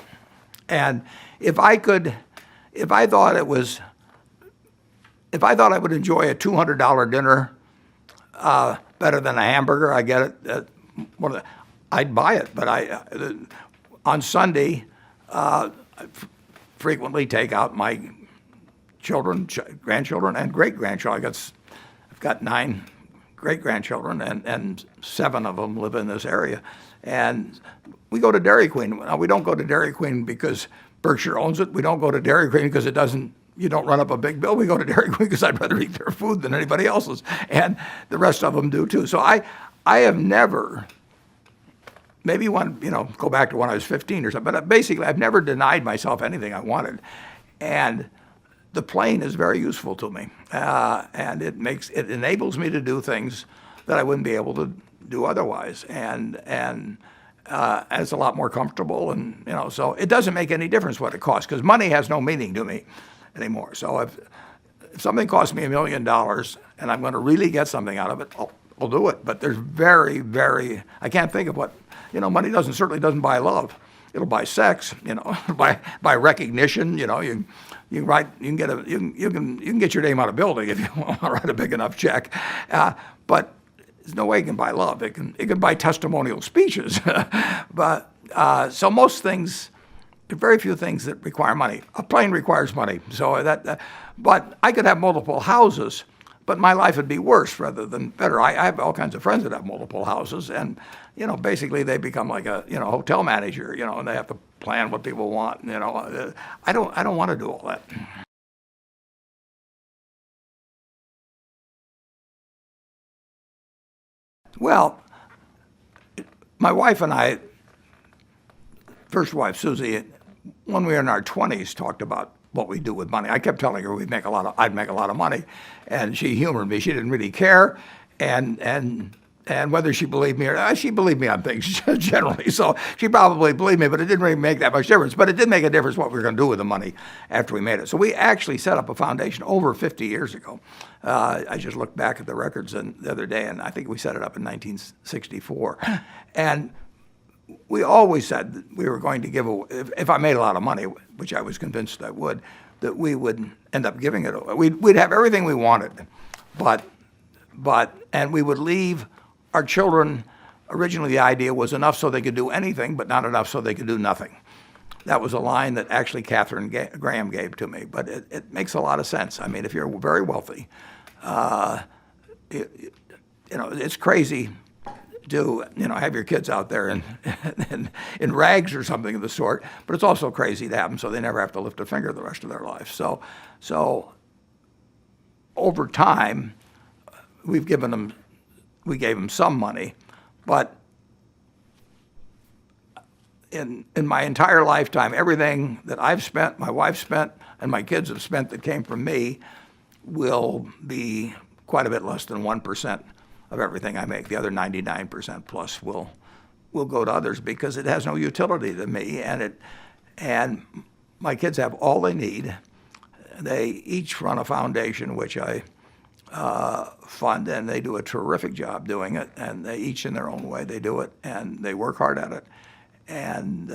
and if I thought I would enjoy a $200 dinner better than a hamburger, I get it. I'd buy it, but on Sunday, I frequently take out my children, grandchildren, and great grandchildren. I've got 9 great-grandchildren, and 7 of them live in this area. And we go to Dairy Queen. Now, we don't go to Dairy Queen because Berkshire owns it. We don't go to Dairy Queen because you don't run up a big bill. We go to Dairy Queen because I'd rather eat their food than anybody else's. And the rest of them do too. So I have never, maybe go back to when I was 15 or something, but basically I've never denied myself anything I wanted. And the plane is very useful to me. And it enables me to do things that I wouldn't be able to do otherwise. And it's a lot more comfortable, and so it doesn't make any difference what it costs, because money has no meaning to me anymore. So if something costs me $1 million and I'm going to really get something out of it, I'll do it. But there's I can't think of what, money certainly doesn't buy love. It'll buy sex, buy recognition. You can get your name on a building if you want to write a big enough check, but there's no way it can buy love. It can buy testimonial speeches, but so most things, there are very few things that require money. A plane requires money, so but I could have multiple houses, but my life would be worse rather than better. I have all kinds of friends that have multiple houses, and basically they become like a hotel manager, and they have to plan what people want. I don't want to do all that. Well, my wife and I, first wife Susie, when we were in our 20s, talked about what we do with money. I kept telling her I'd make a lot of money, and she humored me. She didn't really care, and whether she believed me or not, she believed me on things generally. So she probably believed me, but it didn't really make that much difference. But it did make a difference what we were going to do with the money after we made it. So we actually set up a foundation over 50 years ago. I just looked back at the records the other day, and I think we set it up in 1964. And we always said that we were going to give away, if I made a lot of money, which I was convinced I would, that we would end up giving it away. We'd have everything we wanted, and we would leave our children. Originally, the idea was enough so they could do anything, but not enough so they could do nothing. That was a line that actually Katharine Graham gave to me, but it makes a lot of sense. I mean, if you're very wealthy, it's crazy to have your kids out there in rags or something of the sort, but it's also crazy to have them so they never have to lift a finger the rest of their life. So over time, we gave them some money, but in my entire lifetime, everything that I've spent, my wife spent, and my kids have spent that came from me will be quite a bit less than 1% of everything I make. The other 99% plus will go to others because it has no utility to me, and my kids have all they need. They each run a foundation which I fund, and they do a terrific job doing it, and they each in their own way they do it, and they work hard at it, and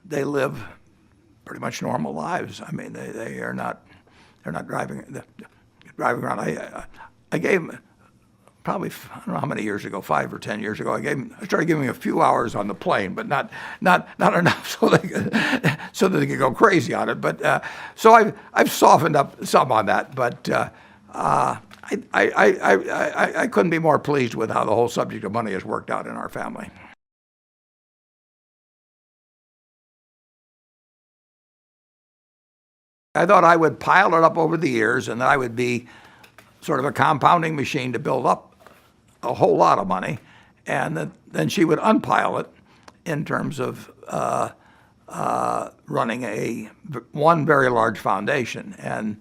they live pretty much normal lives. I mean, they're not driving around. I gave them probably, I don't know how many years ago, 5 or 10 years ago, I started giving them a few hours on the plane, but not enough so that they could go crazy on it. But so I've softened up some on that, but I couldn't be more pleased with how the whole subject of money has worked out in our family. I thought I would pile it up over the years, and that I would be sort of a compounding machine to build up a whole lot of money, and then she would unpile it in terms of running one very large foundation. And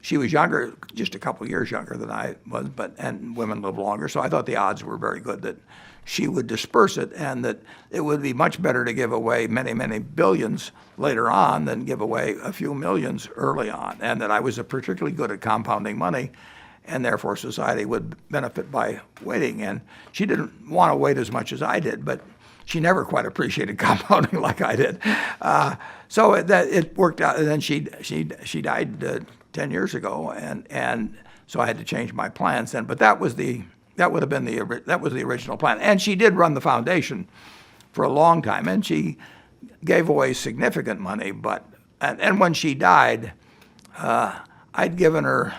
she was younger, just a couple years younger than I was, and women live longer, so I thought the odds were very good that she would disperse it, and that it would be much better to give away many, many billions later on than give away a few millions early on, and that I was particularly good at compounding money, and therefore society would benefit by waiting. And she didn't want to wait as much as I did, but she never quite appreciated compounding like I did. So it worked out, and then she died 10 years ago, and so I had to change my plans then. But that was the original plan. And she did run the foundation for a long time, and she gave away significant money. And when she died, I'd given her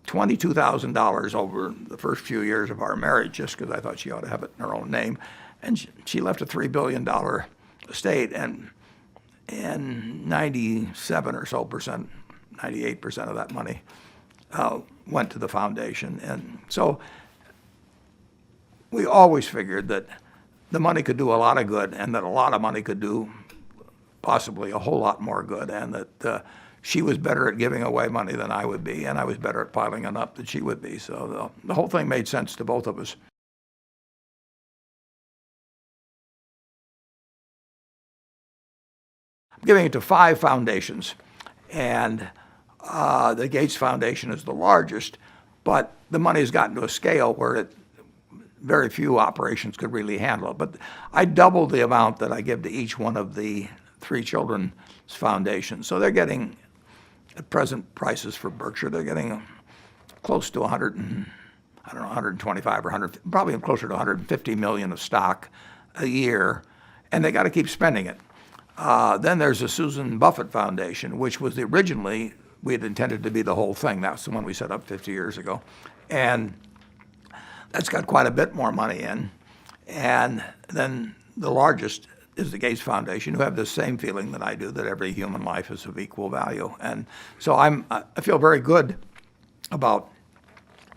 $22,000 over the first few years of our marriage, just because I thought she ought to have it in her own name. And she left a $3 billion estate, and 97 or so percent, 98% of that money went to the foundation. And so we always figured that the money could do a lot of good, and that a lot of money could do possibly a whole lot more good, and that she was better at giving away money than I would be, and I was better at piling it up than she would be. So the whole thing made sense to both of us. I'm giving it to 5 foundations, and the Gates Foundation is the largest, but the money has gotten to a scale where very few operations could really handle it. But I doubled the amount that I give to each one of the 3 children's foundations. So they're getting, at present prices for Berkshire, they're getting close to 125 or 100, probably closer to 150 million of stock a year, and they got to keep spending it. Then there's the Susan Buffett Foundation, which was originally, we had intended to be the whole thing. That's the one we set up 50 years ago. And that's got quite a bit more money in. And then the largest is the Gates Foundation, who have the same feeling that I do, that every human life is of equal value. And so I feel very good about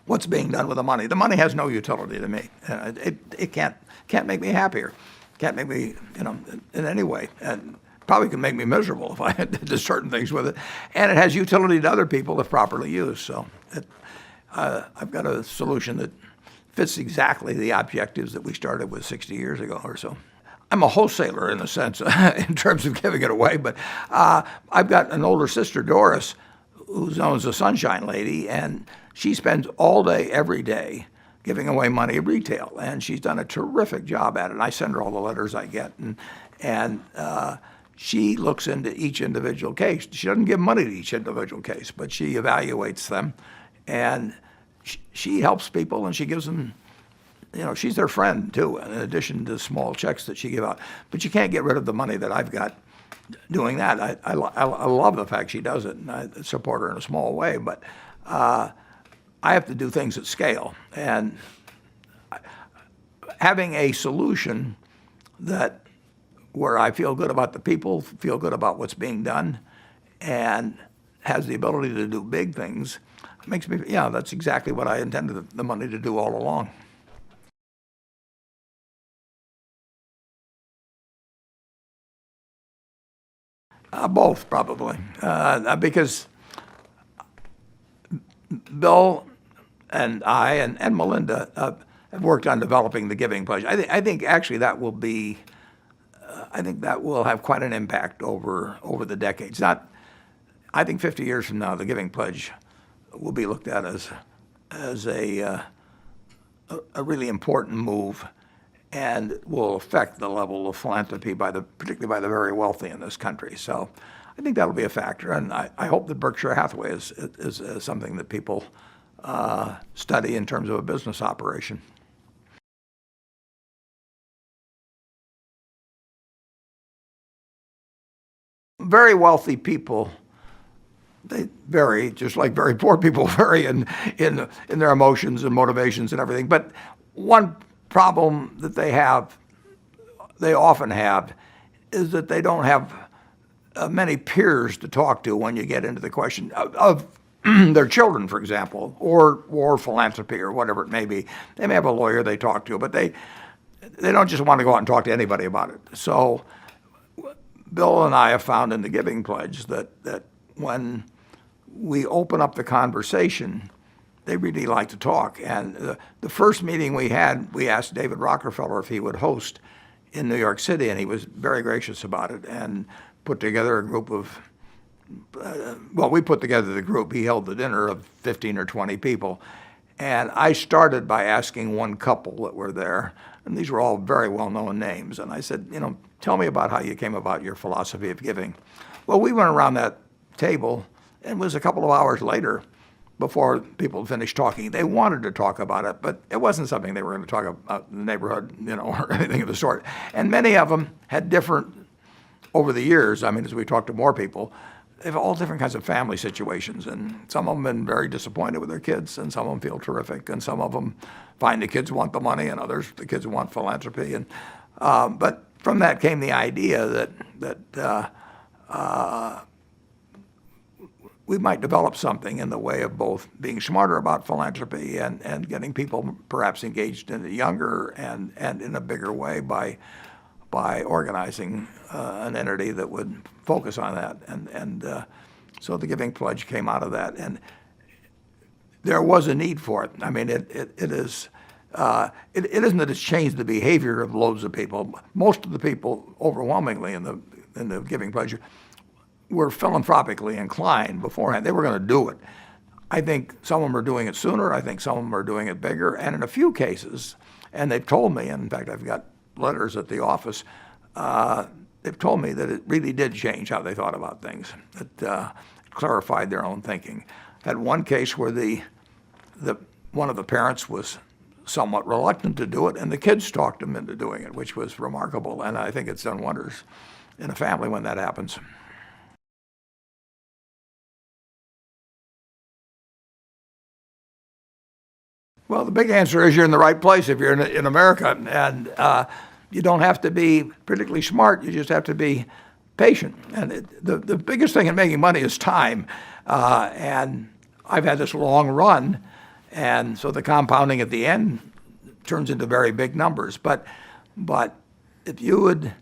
what's being done with the money. The money has no utility to me. It can't make me happier. Can't make me, in any way. And probably can make me miserable if I did certain things with it. And it has utility to other people if properly used. So I've got a solution that fits exactly the objectives that we started with 60 years ago or so. I'm a wholesaler in a sense, in terms of giving it away, but I've got an older sister, Doris, who's known as the Sunshine Lady, and she spends all day, every day, giving away money at retail, and she's done a terrific job at it. And I send her all the letters I get, and she looks into each individual case. She doesn't give money to each individual case, but she evaluates them, and she helps people, and she gives them, she's their friend too, in addition to small checks that she gives out. But you can't get rid of the money that I've got doing that. I love the fact she does it, and I support her in a small way, but I have to do things at scale. And having a solution where I feel good about the people, feel good about what's being done, and has the ability to do big things, makes me, that's exactly what I intended the money to do all along. Both, probably, because Bill and I and Melinda have worked on developing the Giving Pledge. I think actually that will be, I think that will have quite an impact over the decades. I think 50 years from now, the Giving Pledge will be looked at as a really important move, and will affect the level of philanthropy particularly by the very wealthy in this country. So I think that'll be a factor, and I hope that Berkshire Hathaway is something that people study in terms of a business operation. Very wealthy people, they vary, just like very poor people vary in their emotions and motivations and everything. But one problem that they often have, is that they don't have many peers to talk to when you get into the question of their children, for example, or philanthropy or whatever it may be. They may have a lawyer they talk to, but they don't just want to go out and talk to anybody about it. So Bill and I have found in the Giving Pledge that when we open up the conversation, they really like to talk. And the first meeting we had, we asked David Rockefeller if he would host in New York City, and he was very gracious about it and put together a group of, we put together the group. He held the dinner of 15 or 20 people. And I started by asking one couple that were there, and these were all very well-known names. And I said, tell me about how you came about your philosophy of giving. Well, we went around that table, and it was a couple of hours later before people finished talking. They wanted to talk about it, but it wasn't something they were going to talk about in the neighborhood, or anything of the sort. And many of them had different, over the years, as we talked to more people, they have all different kinds of family situations, and some of them have been very disappointed with their kids, and some of them feel terrific, and some of them find the kids want the money, and others the kids want philanthropy. And but from that came the idea that we might develop something in the way of both being smarter about philanthropy and getting people perhaps engaged in it younger and in a bigger way by organizing an entity that would focus on that. And so the Giving Pledge came out of that. And there was a need for it. I mean, it isn't that it's changed the behavior of loads of people. Most of the people overwhelmingly in the Giving Pledge were philanthropically inclined beforehand. They were going to do it. I think some of them are doing it sooner. I think some of them are doing it bigger. And in a few cases, and they've told me, and in fact, I've got letters at the office, they've told me that it really did change how they thought about things. It clarified their own thinking. Had one case where one of the parents was somewhat reluctant to do it, and the kids talked him into doing it, which was remarkable. And I think it's done wonders in a family when that happens. Well, the big answer is you're in the right place if you're in America, and you don't have to be particularly smart. You just have to be patient. And the biggest thing in making money is time. And I've had this long run, and so the compounding at the end turns into very big numbers. But if you would,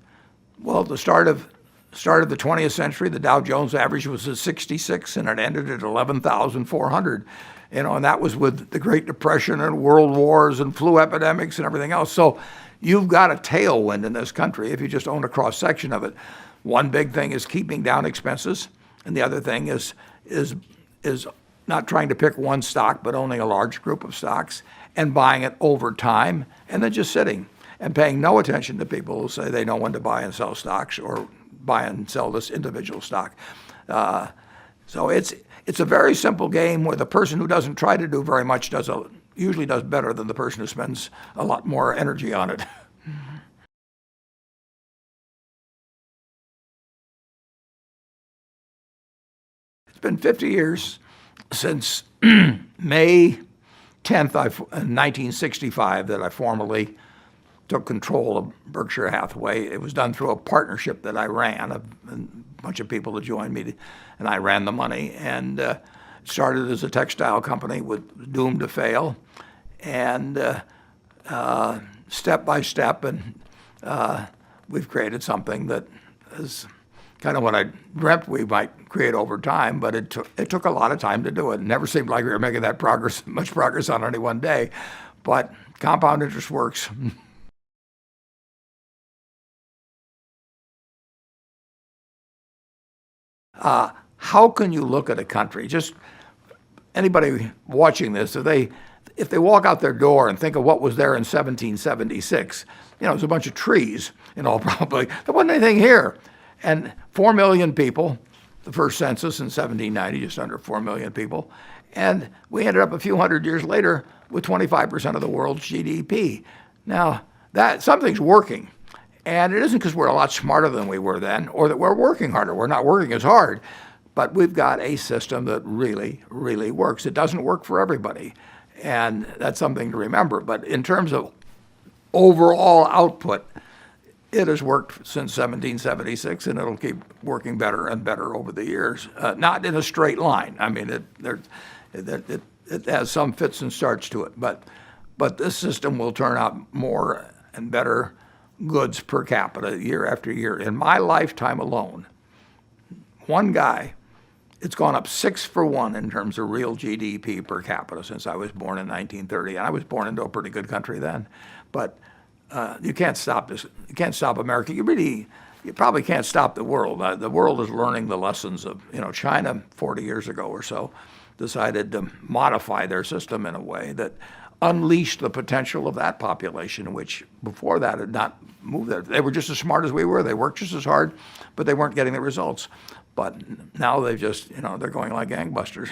well, at the start of the 20th century, the Dow Jones average was at 66, and it ended at 11,400. And that was with the Great Depression and world wars and flu epidemics and everything else. So you've got a tailwind in this country if you just own a cross section of it. One big thing is keeping down expenses, and the other thing is not trying to pick one stock, but owning a large group of stocks and buying it over time, and then just sitting and paying no attention to people who say they know when to buy and sell stocks or buy and sell this individual stock. So it's a very simple game where the person who doesn't try to do very much usually does better than the person who spends a lot more energy on it. It's been 50 years since May 10th, 1965, that I formally took control of Berkshire Hathaway. It was done through a partnership that I ran, a bunch of people that joined me, and I ran the money. And it started as a textile company doomed to fail. And step by step, and we've created something that is kind of what I dreamt we might create over time, but it took a lot of time to do it. It never seemed like we were making that much progress on any one day. But compound interest works. How can you look at a country? Just anybody watching this, if they walk out their door and think of what was there in 1776, there's a bunch of trees, probably. There wasn't anything here. And 4 million people, the first census in 1790, just under 4 million people. And we ended up a few hundred years later with 25% of the world's GDP. Now, something's working. And it isn't because we're a lot smarter than we were then, or that we're working harder. We're not working as hard. But we've got a system that really, really works. It doesn't work for everybody. And that's something to remember. But in terms of overall output, it has worked since 1776, and it'll keep working better and better over the years. Not in a straight line. I mean, it has some fits and starts to it. But this system will turn out more and better goods per capita year after year. In my lifetime alone, one guy, it's gone up 6 for 1 in terms of real GDP per capita since I was born in 1930. And I was born into a pretty good country then. But you can't stop this. You can't stop America. You probably can't stop the world. The world is learning the lessons of, China 40 years ago or so decided to modify their system in a way that unleashed the potential of that population, which before that had not moved there. They were just as smart as we were. They worked just as hard, but they weren't getting the results. But now they've just, they're going like gangbusters.